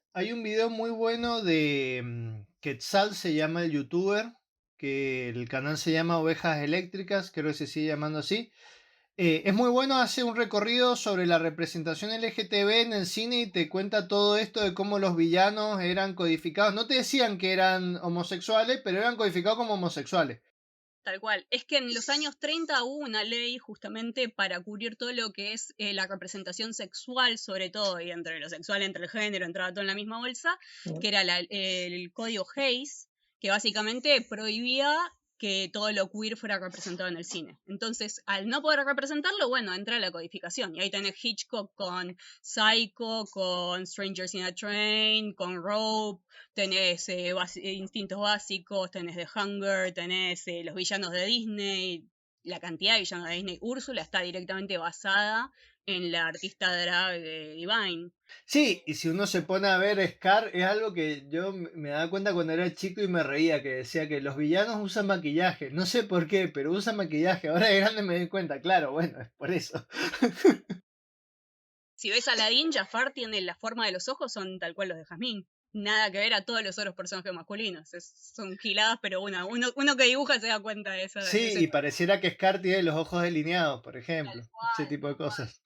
video muy bueno de Quetzal, se llama el youtuber, que el canal se llama Ovejas Eléctricas, creo que se sigue llamando así. Es muy bueno, hace un recorrido sobre la representación LGTB en el cine y te cuenta todo esto de cómo los villanos eran codificados. No te decían que eran homosexuales, pero eran codificados como homosexuales. Tal cual. Es que en los años 30 hubo una ley justamente para cubrir todo lo que es la representación sexual, sobre todo, y entre lo sexual, entre el género, entraba todo en la misma bolsa, que era el código Hays, que básicamente prohibía que todo lo queer fuera representado en el cine. Entonces, al no poder representarlo, bueno, entra la codificación. Y ahí tenés Hitchcock con Psycho, con Strangers in a Train, con Rope, tenés Instintos Básicos, tenés The Hunger, tenés los villanos de Disney. La cantidad de villanos de Disney. Úrsula está directamente basada en la artista drag Divine. Sí, y si uno se pone a ver Scar, es algo que yo me daba cuenta cuando era chico y me reía, que decía que los villanos usan maquillaje. No sé por qué, pero usan maquillaje. Ahora de grande me doy cuenta, claro, bueno, es por eso. Si ves a Aladdin, Jafar tiene la forma de los ojos, son tal cual los de Jasmine. Nada que ver a todos los otros personajes masculinos. Son giladas, pero uno que dibuja se da cuenta de eso. Sí, y pareciera que Scar tiene los ojos delineados, por ejemplo. Ese tipo de cosas.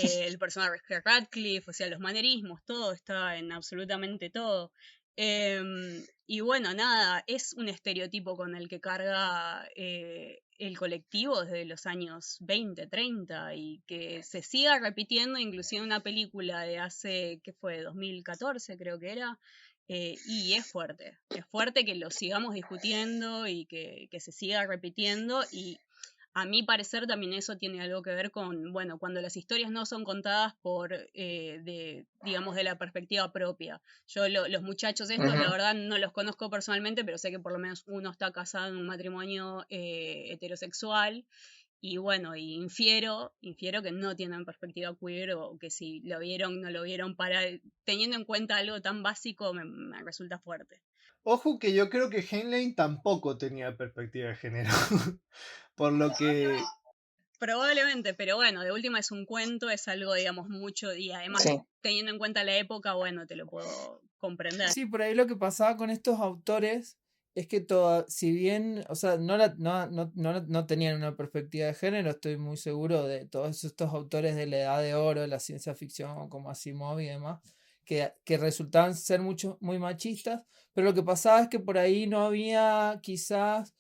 El personaje de Radcliffe, o sea, los manerismos, todo está en absolutamente todo. Y bueno, nada, es un estereotipo con el que carga el colectivo desde los años 20, 30 y que se siga repitiendo inclusive en una película de hace, ¿qué fue? 2014 creo que era. Y es fuerte que lo sigamos discutiendo y que se siga repitiendo y a mi parecer también eso tiene algo que ver con, bueno, cuando las historias no son contadas digamos, de la perspectiva propia. Yo los muchachos estos, la verdad, no los conozco personalmente, pero sé que por lo menos uno está casado en un matrimonio heterosexual y bueno, y infiero que no tienen perspectiva queer o que si lo vieron, no lo vieron teniendo en cuenta algo tan básico me resulta fuerte. Ojo que yo creo que Heinlein tampoco tenía perspectiva de género. Por lo que... Probablemente, pero bueno, de última es un cuento, es algo, digamos, mucho, y además teniendo en cuenta la época, bueno, te lo puedo comprender. Sí, por ahí lo que pasaba con estos autores es que si bien, o sea, no tenían una perspectiva de género, estoy muy seguro de todos estos autores de la edad de oro de la ciencia ficción, como Asimov y demás, que resultaban ser muy machistas, pero lo que pasaba es que por ahí no había quizás,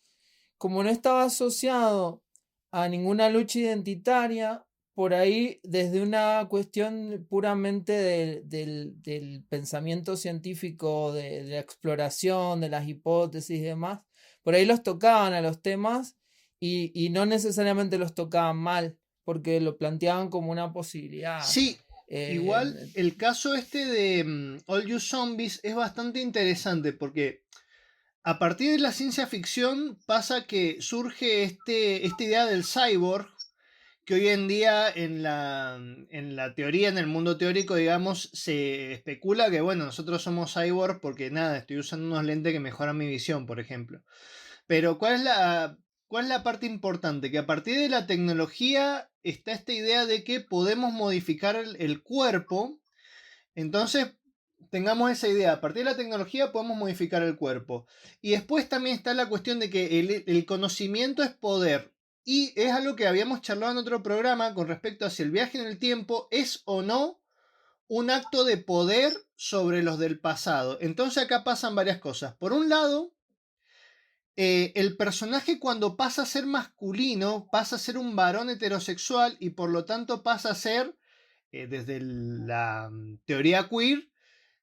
como no estaba asociado a ninguna lucha identitaria, por ahí desde una cuestión puramente del pensamiento científico, de la exploración, de las hipótesis y demás, por ahí los tocaban a los temas y no necesariamente los tocaban mal, porque lo planteaban como una posibilidad. Sí, igual el caso este de All You Zombies es bastante interesante porque a partir de la ciencia ficción pasa que surge esta idea del cyborg, que hoy en día en la teoría, en el mundo teórico, digamos, se especula que, bueno, nosotros somos cyborg porque nada, estoy usando unos lentes que mejoran mi visión, por ejemplo. Pero ¿cuál es la parte importante? Que a partir de la tecnología está esta idea de que podemos modificar el cuerpo. Entonces, tengamos esa idea. A partir de la tecnología podemos modificar el cuerpo. Y después también está la cuestión de que el conocimiento es poder. Y es algo que habíamos charlado en otro programa con respecto a si el viaje en el tiempo es o no un acto de poder sobre los del pasado. Entonces acá pasan varias cosas. Por un lado, el personaje cuando pasa a ser masculino, pasa a ser un varón heterosexual y por lo tanto pasa a ser, desde la teoría queer,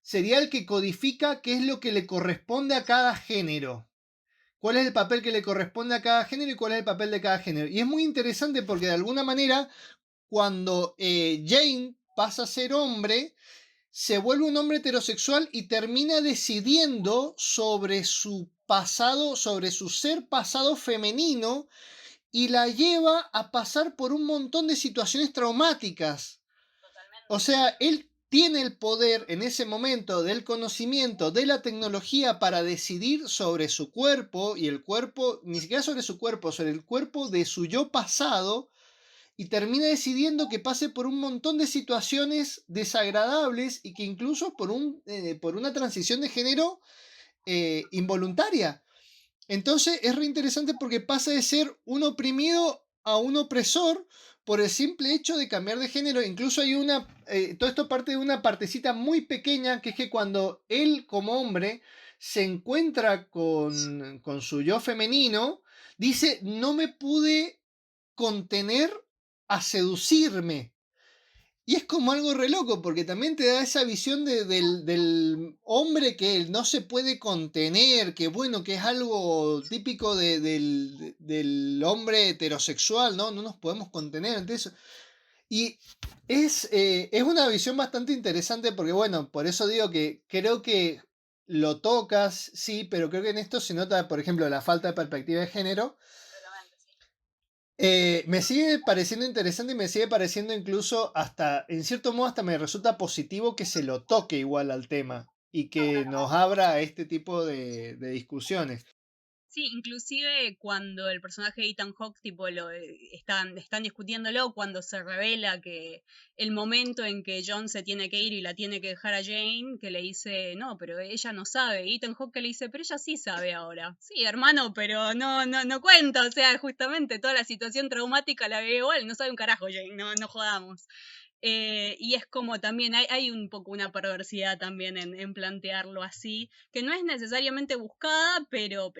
sería el que codifica qué es lo que le corresponde a cada género. ¿Cuál es el papel que le corresponde a cada género y cuál es el papel de cada género? Y es muy interesante porque de alguna manera, cuando Jane pasa a ser hombre, se vuelve un hombre heterosexual y termina decidiendo sobre su pasado, sobre su ser pasado femenino, y la lleva a pasar por un montón de situaciones traumáticas. O sea, él tiene el poder en ese momento del conocimiento, de la tecnología para decidir sobre su cuerpo, y el cuerpo, ni siquiera sobre su cuerpo, sobre el cuerpo de su yo pasado, y termina decidiendo que pase por un montón de situaciones desagradables y que incluso por una transición de género involuntaria. Entonces es re interesante porque pasa de ser un oprimido a un opresor por el simple hecho de cambiar de género. Incluso hay todo esto parte de una partecita muy pequeña, que es que cuando él como hombre se encuentra con su yo femenino, dice: no me pude contener a seducirme. Y es como algo re loco, porque también te da esa visión del hombre que no se puede contener, que bueno, que es algo típico del hombre heterosexual, ¿no? No nos podemos contener ante eso. Y es una visión bastante interesante, porque bueno, por eso digo que creo que lo tocas, sí, pero creo que en esto se nota, por ejemplo, la falta de perspectiva de género. Me sigue pareciendo interesante y me sigue pareciendo incluso hasta, en cierto modo, hasta me resulta positivo que se lo toque igual al tema y que nos abra a este tipo de discusiones. Sí, inclusive cuando el personaje de Ethan Hawke están discutiéndolo, cuando se revela que el momento en que John se tiene que ir y la tiene que dejar a Jane, que le dice, no, pero ella no sabe, y Ethan Hawke le dice, pero ella sí sabe ahora. Sí, hermano, pero no cuenta, o sea, justamente toda la situación traumática la ve igual, no sabe un carajo Jane, no jodamos. Y es como también hay un poco una perversidad también en plantearlo así, que no es necesariamente buscada, pero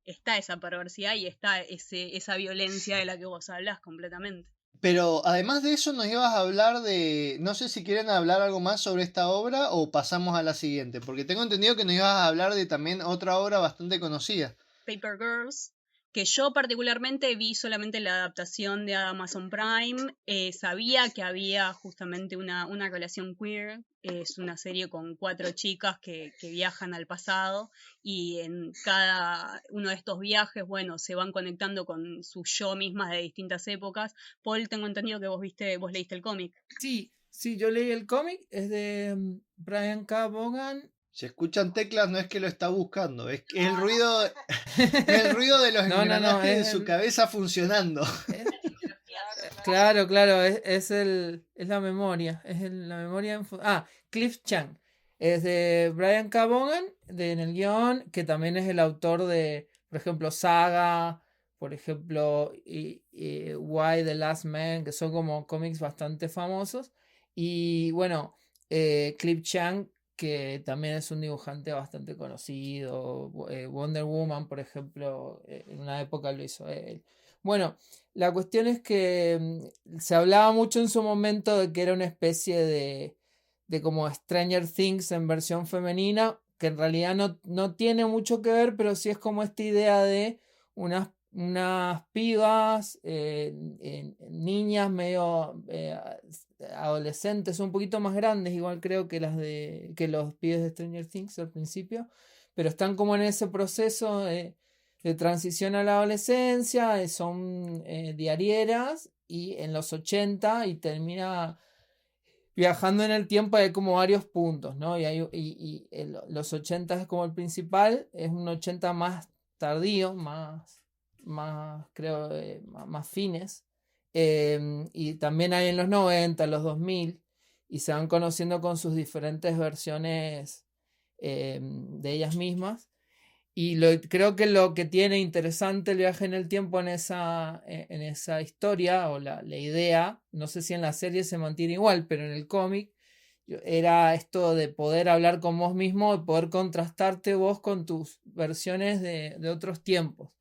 está esa perversidad y está esa violencia de la que vos hablas completamente. Pero además de eso nos ibas a hablar de, no sé si quieren hablar algo más sobre esta obra o pasamos a la siguiente, porque tengo entendido que nos ibas a hablar de también otra obra bastante conocida. Paper Girls, que yo particularmente vi solamente la adaptación de Amazon Prime. Sabía que había justamente una relación queer. Es una serie con 4 chicas que viajan al pasado, y en cada uno de estos viajes, bueno, se van conectando con su yo mismas de distintas épocas. Paul, tengo entendido que vos leíste el cómic. Sí, yo leí el cómic, es de Brian K. Vaughan. Si escuchan teclas, no es que lo está buscando, es que el ruido de los engranajes de su cabeza funcionando. Claro, es la memoria. La memoria Cliff Chang. Es de Brian K. Vaughan, en el guión, que también es el autor de, por ejemplo, Saga, por ejemplo, Why the Last Man, que son como cómics bastante famosos. Y bueno, Cliff Chang, que también es un dibujante bastante conocido. Wonder Woman, por ejemplo, en una época lo hizo él. Bueno, la cuestión es que se hablaba mucho en su momento de que era una especie de como Stranger Things en versión femenina, que en realidad no tiene mucho que ver, pero sí es como esta idea de unas pibas, niñas medio adolescentes, un poquito más grandes, igual creo que los pibes de Stranger Things al principio, pero están como en ese proceso de transición a la adolescencia, son diarieras, y en los 80, y termina viajando en el tiempo. Hay como varios puntos, ¿no? Los 80 es como el principal, es un 80 más tardío, más creo, más fines, y también hay en los 90, los 2000, y se van conociendo con sus diferentes versiones de ellas mismas. Y creo que lo que tiene interesante el viaje en el tiempo en esa historia, o la idea, no sé si en la serie se mantiene igual, pero en el cómic era esto de poder hablar con vos mismo, de poder contrastarte vos con tus versiones de otros tiempos,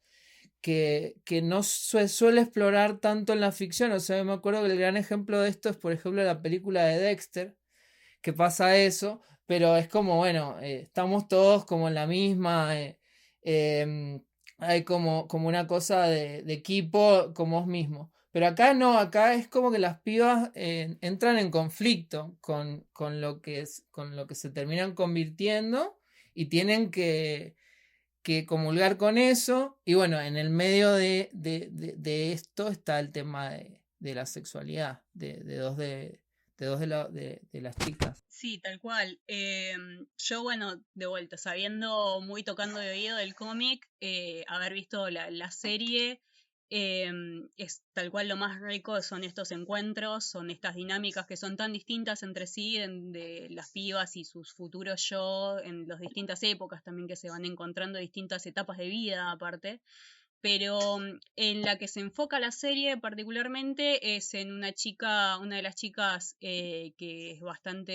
que no se suele explorar tanto en la ficción. O sea, me acuerdo que el gran ejemplo de esto es, por ejemplo, la película de Dexter, que pasa eso, pero es como, bueno, estamos todos como en la misma, hay como una cosa de equipo con vos mismo. Pero acá no, acá es como que las pibas entran en conflicto con lo que se terminan convirtiendo y tienen que comulgar con eso. Y bueno, en el medio de esto está el tema de la sexualidad de dos de las chicas. Sí, tal cual. Yo, bueno, de vuelta, sabiendo muy tocando de oído del cómic, haber visto la serie, es tal cual lo más rico son estos encuentros, son estas dinámicas que son tan distintas entre sí, de las pibas y sus futuros yo, en las distintas épocas también que se van encontrando distintas etapas de vida aparte. Pero en la que se enfoca la serie particularmente es en una de las chicas que es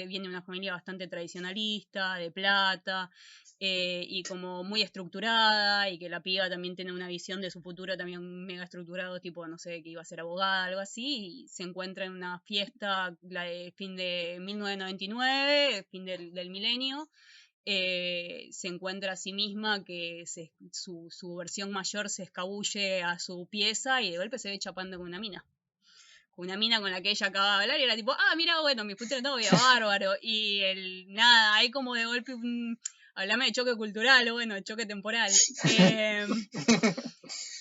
viene de una familia bastante tradicionalista, de plata, y como muy estructurada, y que la piba también tiene una visión de su futuro también mega estructurado, tipo, no sé, que iba a ser abogada, algo así, y se encuentra en una fiesta, la de fin de 1999, fin del milenio. Se encuentra a sí misma que su versión mayor se escabulle a su pieza y de golpe se ve chapando con una mina. Con una mina con la que ella acababa de hablar y era tipo, mira, bueno, mi futuro novia, bárbaro. Y nada, hay como de golpe hablame de choque cultural o bueno, de choque temporal.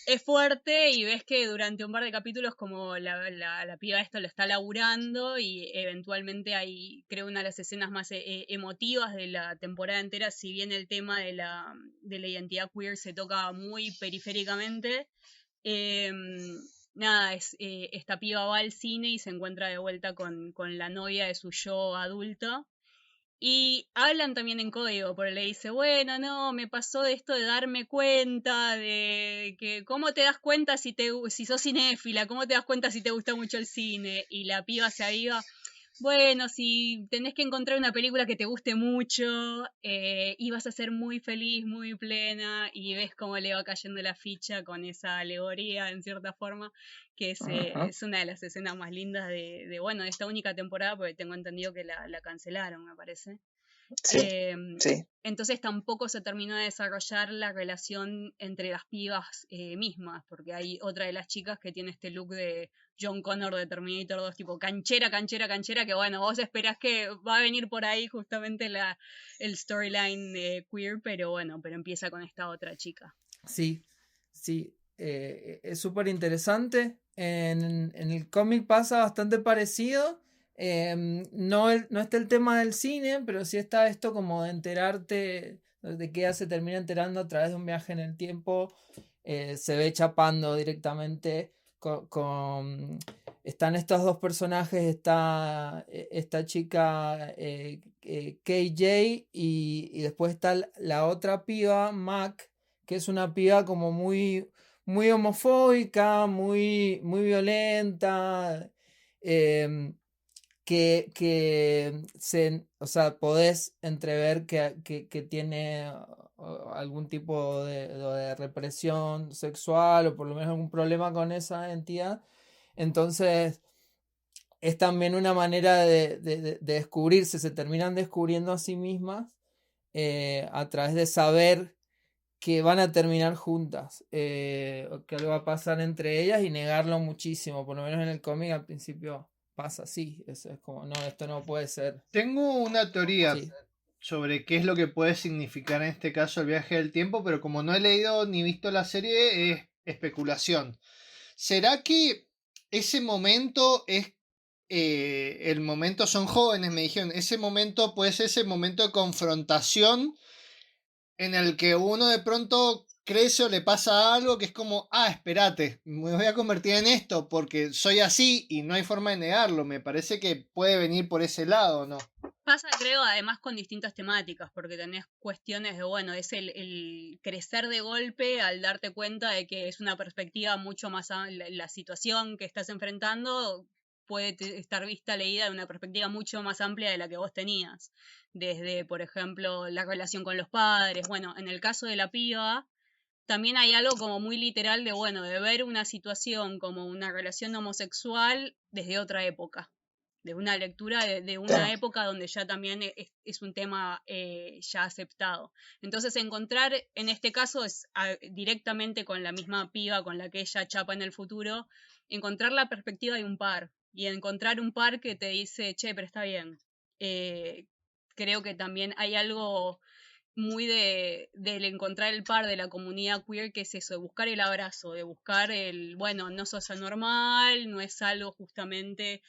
Es fuerte y ves que durante un par de capítulos como la piba esto lo está laburando y eventualmente hay, creo, una de las escenas más emotivas de la temporada entera, si bien el tema de la identidad queer se toca muy periféricamente. Nada, esta piba va al cine y se encuentra de vuelta con la novia de su yo adulto. Y hablan también en código, porque le dice, bueno, no, me pasó esto de darme cuenta, de que cómo te das cuenta si sos cinéfila, cómo te das cuenta si te gusta mucho el cine. Y la piba se aviva, bueno, si tenés que encontrar una película que te guste mucho, y vas a ser muy feliz, muy plena, y ves cómo le va cayendo la ficha con esa alegoría, en cierta forma, que es una de las escenas más lindas de esta única temporada, porque tengo entendido que la cancelaron, me parece. Sí, sí. Entonces tampoco se terminó de desarrollar la relación entre las pibas mismas, porque hay otra de las chicas que tiene este look de John Connor de Terminator 2, tipo canchera, que bueno, vos esperás que va a venir por ahí justamente el storyline queer, pero empieza con esta otra chica. Sí, es súper interesante. En el cómic pasa bastante parecido. No está el tema del cine, pero sí está esto como de enterarte de que ella se termina enterando a través de un viaje en el tiempo. Se ve chapando directamente están estos dos personajes, está esta chica KJ y después está la otra piba, Mac, que es una piba como muy, muy homofóbica, muy, muy violenta, o sea, podés entrever que tiene algún tipo de represión sexual o por lo menos algún problema con esa entidad. Entonces es también una manera de descubrirse, se terminan descubriendo a sí mismas a través de saber que van a terminar juntas, o que algo va a pasar entre ellas y negarlo muchísimo, por lo menos en el cómic al principio pasa así, eso es como, no, esto no puede ser. Tengo una teoría sobre qué es lo que puede significar en este caso el viaje del tiempo, pero como no he leído ni visto la serie, es especulación. ¿Será que ese momento es el momento, son jóvenes, me dijeron, ese momento puede ser ese momento de confrontación en el que uno de pronto crece o le pasa algo que es como, espérate, me voy a convertir en esto porque soy así y no hay forma de negarlo? Me parece que puede venir por ese lado, ¿no? Pasa, creo, además con distintas temáticas, porque tenés cuestiones de, es el crecer de golpe al darte cuenta de que es una perspectiva mucho más la situación que estás enfrentando puede estar leída de una perspectiva mucho más amplia de la que vos tenías. Desde, por ejemplo, la relación con los padres. Bueno, en el caso de la piba, también hay algo como muy literal de ver una situación como una relación homosexual desde otra época. de una lectura de una época donde ya también es un tema ya aceptado. Entonces encontrar, en este caso es directamente con la misma piba con la que ella chapa en el futuro, encontrar la perspectiva de un par, y encontrar un par que te dice, che, pero está bien. Creo que también hay algo muy del encontrar el par de la comunidad queer, que es eso, de buscar el abrazo, de buscar el, bueno, no sos anormal, no es algo justamente,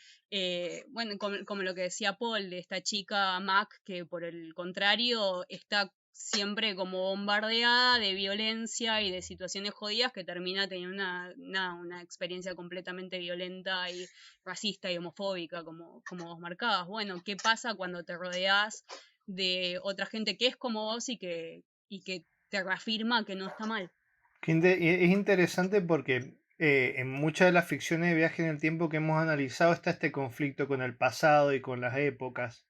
bueno, como lo que decía Paul, de esta chica Mac, que por el contrario está siempre como bombardeada de violencia y de situaciones jodidas, que termina teniendo una experiencia completamente violenta y racista y homofóbica, como vos marcabas. Bueno, ¿qué pasa cuando te rodeas de otra gente que es como vos y que te reafirma que no está mal? Es interesante porque en muchas de las ficciones de viaje en el tiempo que hemos analizado está este conflicto con el pasado y con las épocas.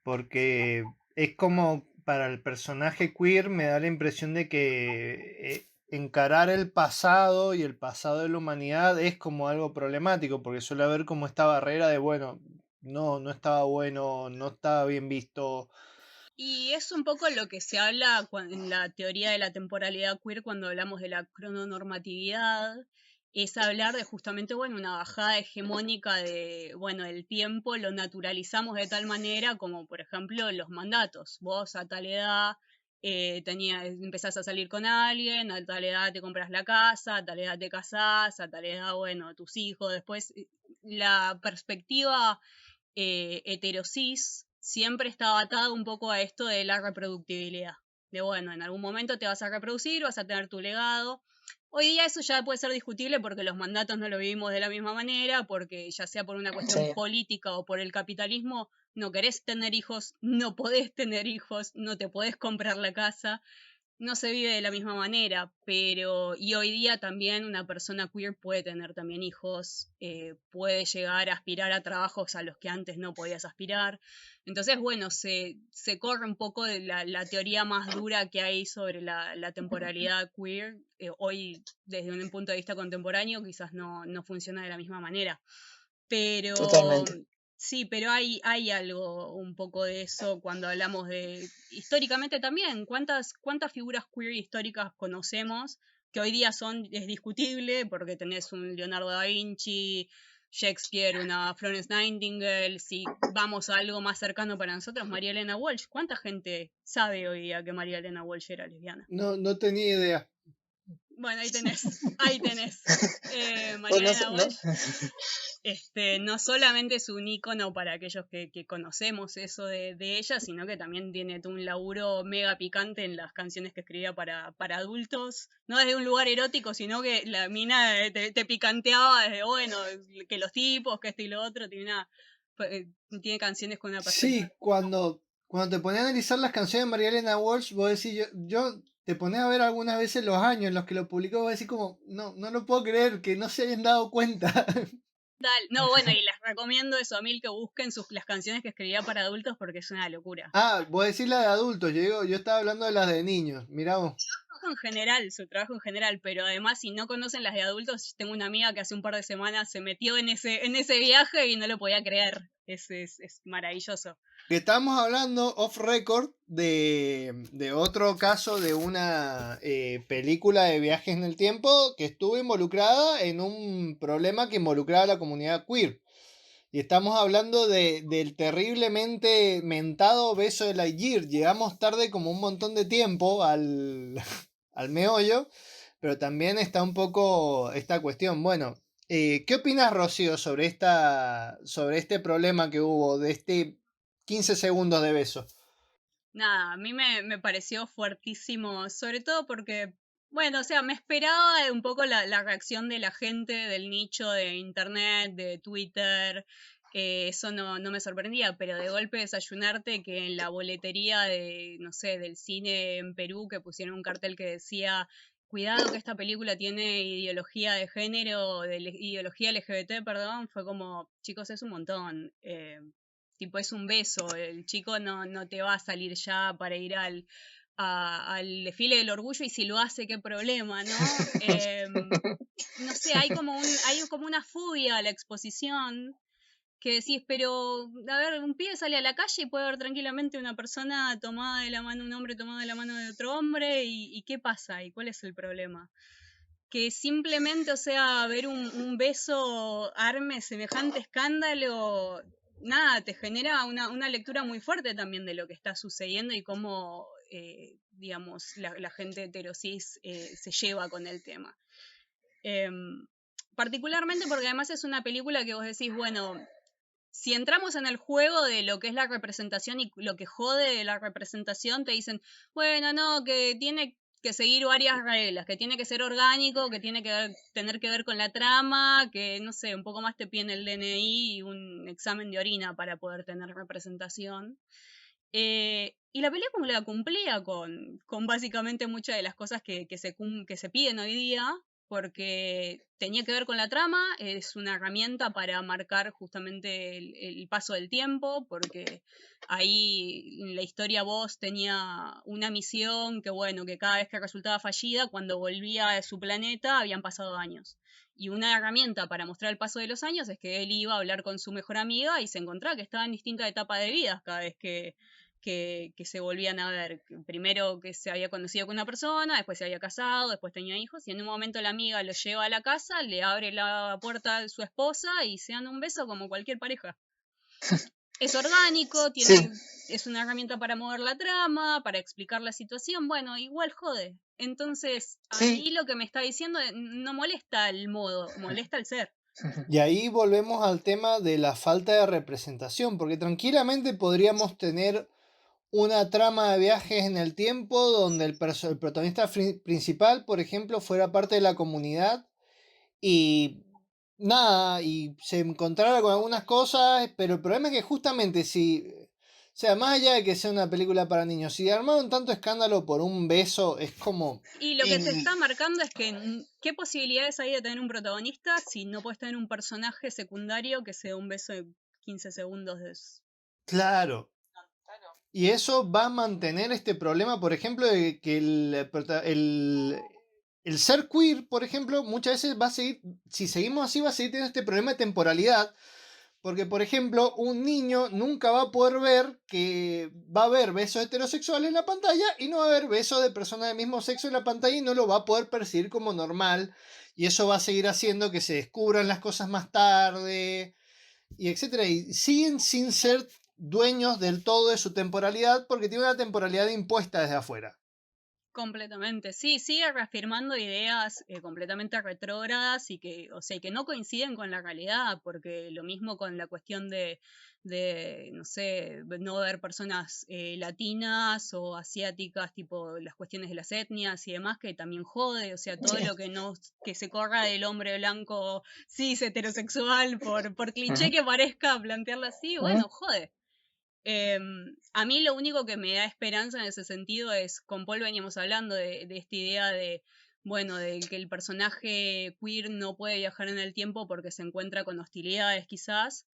Porque es como para el personaje queer me da la impresión de que encarar el pasado y el pasado de la humanidad es como algo problemático, porque suele haber como esta barrera de, bueno, no estaba bueno, no estaba bien visto. Y es un poco lo que se habla en la teoría de la temporalidad queer cuando hablamos de la crononormatividad, es hablar de justamente, bueno, una bajada hegemónica de, bueno, el tiempo lo naturalizamos de tal manera como, por ejemplo, los mandatos. Vos a tal edad empezás a salir con alguien, a tal edad te compras la casa, a tal edad te casás, a tal edad, bueno, tus hijos. Después, la perspectiva heterosis siempre estaba atado un poco a esto de la reproductibilidad. De bueno, en algún momento te vas a reproducir, vas a tener tu legado. Hoy día eso ya puede ser discutible porque los mandatos no lo vivimos de la misma manera, porque ya sea por una cuestión política o por el capitalismo, no querés tener hijos, no podés tener hijos, no te podés comprar la casa. No se vive de la misma manera, pero y hoy día también una persona queer puede tener también hijos, puede llegar a aspirar a trabajos a los que antes no podías aspirar. Entonces, bueno, se corre un poco de la teoría más dura que hay sobre la temporalidad queer. Hoy, desde un punto de vista contemporáneo, quizás no funciona de la misma manera. Pero Totalmente. sí, pero hay algo un poco de eso cuando hablamos de, históricamente también, ¿cuántas figuras queer históricas conocemos que hoy día es discutible porque tenés un Leonardo da Vinci, Shakespeare, una Florence Nightingale? Si vamos a algo más cercano para nosotros, María Elena Walsh. ¿Cuánta gente sabe hoy día que María Elena Walsh era lesbiana? No tenía idea. Bueno, ahí tenés. María Elena Walsh. No solamente es un ícono para aquellos que conocemos eso de ella, sino que también tiene un laburo mega picante en las canciones que escribía para adultos, no desde un lugar erótico, sino que la mina te picanteaba desde, bueno, que los tipos, que esto y lo otro, tiene canciones con una perspectiva. Sí, cuando te pones a analizar las canciones de María Elena Walsh, vos decís, yo te pones a ver algunas veces los años en los que lo publicó, vos decís como, no lo puedo creer que no se hayan dado cuenta. No, bueno, y les recomiendo eso a mil que busquen las canciones que escribía para adultos porque es una locura. Ah, vos decís la de adultos, yo estaba hablando de las de niños, mirá vos. Su trabajo en general, pero además si no conocen las de adultos, tengo una amiga que hace un par de semanas se metió en ese viaje y no lo podía creer. Es maravilloso. Que estamos hablando off record de otro caso de una película de viajes en el tiempo que estuvo involucrada en un problema que involucraba a la comunidad queer. Y estamos hablando del terriblemente mentado beso de Lightyear. Llegamos tarde como un montón de tiempo al meollo, pero también está un poco esta cuestión. Bueno, ¿qué opinas, Rocío, sobre este problema que hubo de este 15 segundos de beso? Nada, a mí me pareció fuertísimo, sobre todo porque, bueno, o sea, me esperaba un poco la reacción de la gente del nicho de internet, de Twitter, eso no me sorprendía, pero de golpe desayunarte que en la boletería de, no sé, del cine en Perú, que pusieron un cartel que decía, cuidado que esta película tiene ideología de género, ideología LGBT, perdón, fue como, chicos, es un montón. Tipo, es un beso, el chico no te va a salir ya para ir al desfile del orgullo, y si lo hace, qué problema, ¿no? No sé, hay como una fobia a la exposición que decís, pero, a ver, un pibe sale a la calle y puede ver tranquilamente una persona tomada de la mano, un hombre tomado de la mano de otro hombre, y ¿qué pasa? ¿Y cuál es el problema? Que simplemente, o sea, ver un beso arme semejante escándalo, nada, te genera una lectura muy fuerte también de lo que está sucediendo y cómo, digamos, la gente heterosis se lleva con el tema. Particularmente porque además es una película que vos decís, bueno, si entramos en el juego de lo que es la representación y lo que jode de la representación, te dicen, bueno, no, que tiene que seguir varias reglas, que tiene que ser orgánico, que tiene que tener que ver con la trama, que no sé, un poco más te piden el DNI y un examen de orina para poder tener representación. Y la película cumplía con básicamente muchas de las cosas que se piden hoy día, porque tenía que ver con la trama, es una herramienta para marcar justamente el paso del tiempo, porque ahí en la historia vos tenía una misión que, bueno, que cada vez que resultaba fallida, cuando volvía a su planeta habían pasado años. Y una herramienta para mostrar el paso de los años es que él iba a hablar con su mejor amiga y se encontraba que estaba en distintas etapas de vida cada vez que se volvían a ver. Primero que se había conocido con una persona, después se había casado, después tenía hijos, y en un momento la amiga lo lleva a la casa, le abre la puerta a su esposa y se dan un beso como cualquier pareja. Es orgánico, es una herramienta para mover la trama, para explicar la situación, bueno, igual jode. Entonces, ahí lo que me está diciendo no molesta el modo, molesta el ser. Y ahí volvemos al tema de la falta de representación, porque tranquilamente podríamos tener una trama de viajes en el tiempo donde el protagonista principal, por ejemplo, fuera parte de la comunidad y nada, y se encontrara con algunas cosas, pero el problema es que justamente si, o sea, más allá de que sea una película para niños, si armaron tanto escándalo por un beso, es como... Y lo que te está marcando es que ¿qué posibilidades hay de tener un protagonista si no puedes tener un personaje secundario que sea un beso de 15 segundos de... Claro. Y eso va a mantener este problema, por ejemplo, de que el ser queer, por ejemplo, muchas veces va a seguir, si seguimos así, va a seguir teniendo este problema de temporalidad. Porque, por ejemplo, un niño nunca va a poder ver que va a haber besos heterosexuales en la pantalla y no va a haber besos de personas del mismo sexo en la pantalla y no lo va a poder percibir como normal. Y eso va a seguir haciendo que se descubran las cosas más tarde, y etcétera. Y siguen sin ser dueños del todo de su temporalidad porque tiene una temporalidad impuesta desde afuera. Completamente, sí, sigue reafirmando ideas completamente retrógradas y que, o sea, que no coinciden con la realidad, porque lo mismo con la cuestión de no sé, no ver personas latinas o asiáticas, tipo las cuestiones de las etnias y demás, que también jode, o sea, todo lo que se corra del hombre blanco cis heterosexual por cliché que parezca plantearlo así, bueno, jode. A mí lo único que me da esperanza en ese sentido es, con Paul veníamos hablando de esta idea de, bueno, de que el personaje queer no puede viajar en el tiempo porque se encuentra con hostilidades quizás.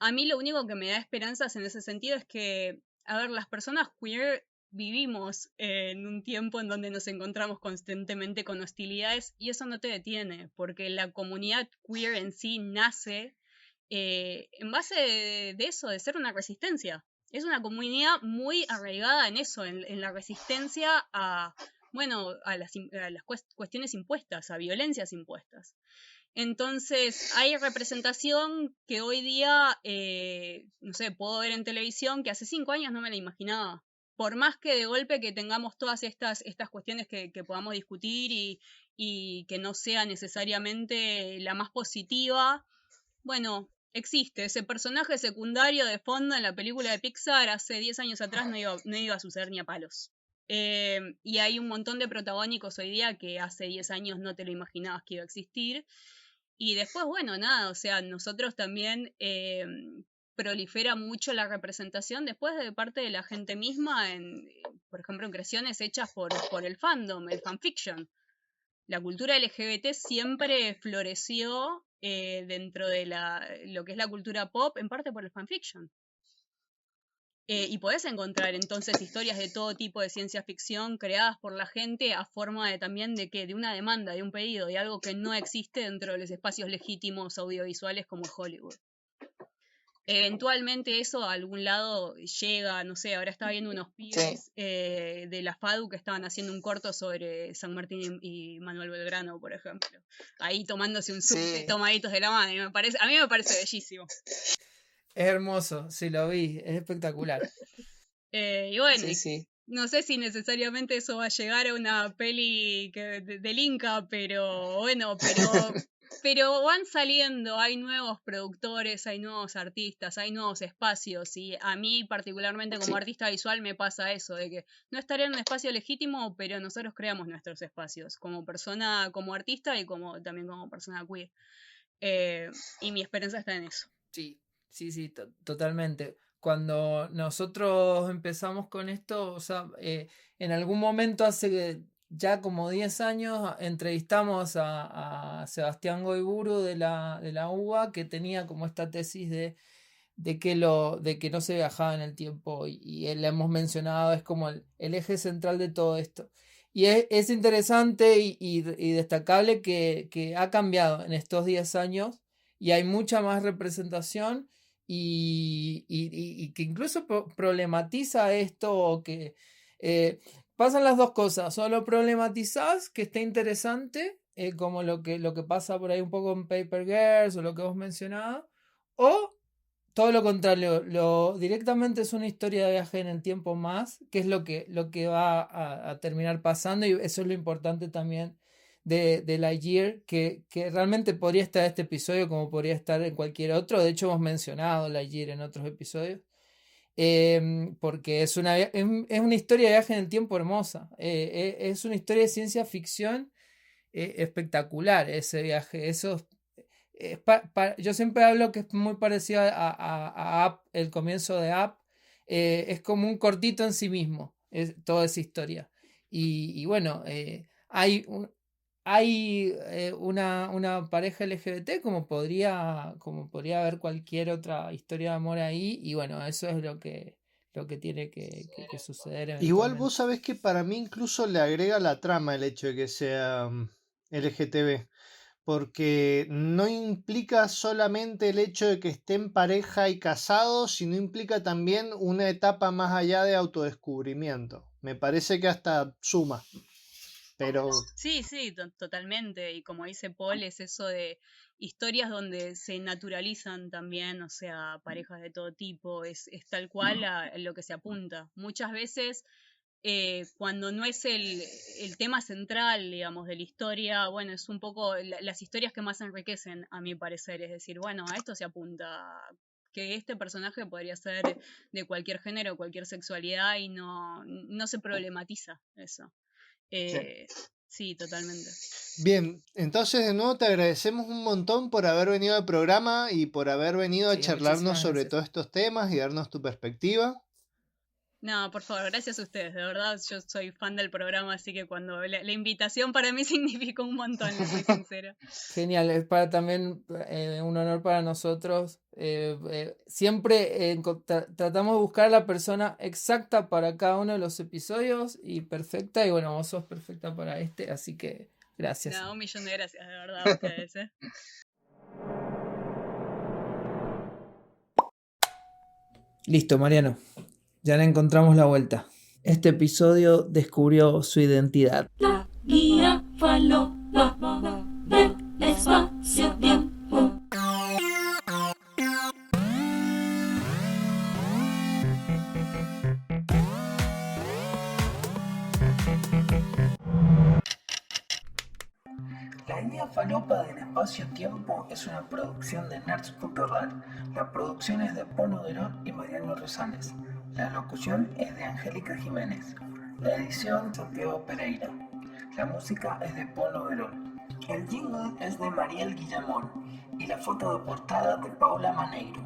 A mí lo único que me da esperanzas en ese sentido es que, a ver, las personas queer vivimos en un tiempo en donde nos encontramos constantemente con hostilidades y eso no te detiene, porque la comunidad queer en sí nace en base de eso, de ser una resistencia. Es una comunidad muy arraigada en eso, en la resistencia a, bueno, a las cuestiones impuestas, a violencias impuestas. Entonces, hay representación que hoy día, no sé, puedo ver en televisión que hace 5 años no me la imaginaba. Por más que de golpe que tengamos todas estas cuestiones que podamos discutir y que no sea necesariamente la más positiva, bueno, existe ese personaje secundario de fondo en la película de Pixar hace 10 años atrás no iba a suceder ni a palos. Y hay un montón de protagónicos hoy día que hace 10 años no te lo imaginabas que iba a existir. Y después, bueno, nada, o sea, nosotros también prolifera mucho la representación después de parte de la gente misma, por ejemplo, en creaciones hechas por el fandom, el fanfiction. La cultura LGBT siempre floreció dentro de lo que es la cultura pop, en parte por el fanfiction. Y podés encontrar entonces historias de todo tipo de ciencia ficción creadas por la gente a forma de una demanda, de un pedido, de algo que no existe dentro de los espacios legítimos audiovisuales como Hollywood. eventualmente eso a algún lado llega, no sé, ahora estaba viendo unos pibes de la FADU que estaban haciendo un corto sobre San Martín y Manuel Belgrano, por ejemplo. Ahí tomándose un subte, tomaditos de la mano, y a mí me parece bellísimo. Es hermoso, sí lo vi, es espectacular. Y bueno, no sé si necesariamente eso va a llegar a una peli del Inca, pero bueno, pero van saliendo, hay nuevos productores, hay nuevos artistas, hay nuevos espacios, y a mí particularmente como artista visual me pasa eso, de que no estaría en un espacio legítimo, pero nosotros creamos nuestros espacios, como persona, como artista y también como persona queer. Y mi esperanza está en eso. Sí, totalmente. Cuando nosotros empezamos con esto, o sea, en algún momento hace ya como 10 años entrevistamos a Sebastián Goiburu de la UBA, que tenía como esta tesis de que no se viajaba en el tiempo, y él, la hemos mencionado, es como el eje central de todo esto. Y es interesante y destacable que ha cambiado en estos 10 años y hay mucha más representación y que incluso problematiza esto, o que pasan las dos cosas: o lo problematizás, que está interesante, como lo que pasa por ahí un poco en Paper Girls o lo que vos mencionabas, o todo lo contrario, directamente es una historia de viaje en el tiempo más, que es lo que va a terminar pasando, y eso es lo importante también de Lightyear, que realmente podría estar en este episodio como podría estar en cualquier otro. De hecho hemos mencionado Lightyear en otros episodios, porque es una historia de viaje en el tiempo hermosa, es una historia de ciencia ficción espectacular ese viaje. Yo siempre hablo que es muy parecido a Up, el comienzo de Up, es como un cortito en sí mismo, toda esa historia. Y bueno, hay una pareja LGBT como podría haber cualquier otra historia de amor ahí, y bueno, eso es lo que tiene que suceder. Igual vos sabés que para mí incluso le agrega la trama el hecho de que sea LGTB, porque no implica solamente el hecho de que estén pareja y casados, sino implica también una etapa más allá de autodescubrimiento. Me parece que hasta suma. Pero... Sí, totalmente. Y como dice Paul, es eso de historias donde se naturalizan también, o sea, parejas de todo tipo, es tal cual a lo que se apunta. Muchas veces, cuando no es el tema central, digamos, de la historia, bueno, es un poco las historias que más enriquecen, a mi parecer. Es decir, bueno, a esto se apunta, que este personaje podría ser de cualquier género, cualquier sexualidad, y no se problematiza eso. Sí, totalmente. Bien, entonces de nuevo te agradecemos un montón por haber venido al programa y por haber venido a charlarnos sobre todos estos temas y darnos tu perspectiva. No, por favor, gracias a ustedes, de verdad, yo soy fan del programa, así que cuando la invitación para mí significó un montón, les soy sincera. Genial, es también un honor para nosotros. Siempre tratamos de buscar a la persona exacta para cada uno de los episodios, y perfecta, y bueno, vos sos perfecta para este, así que gracias. No, 1.000.000 de gracias, de verdad, a ustedes. Listo, Mariano. Ya le encontramos la vuelta. Este episodio descubrió su identidad. La guía falopa del espacio-tiempo. La guía falopa del espacio-tiempo es una producción de Nerds.ral. La producción es de Polo Derón y Mariano Rosales. La locución es de Angélica Jiménez. La edición Santiago Pereira. La música es de Polo Verón. El jingle es de Mariel Guillamón y la foto de portada de Paula Maneiro.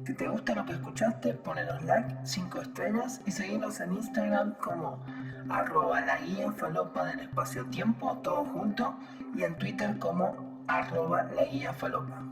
Si te gusta lo que escuchaste, ponenos like, 5 estrellas y seguinos en Instagram como @la guía falopa del espacio-tiempo, todo junto, y en Twitter como @la guía falopa.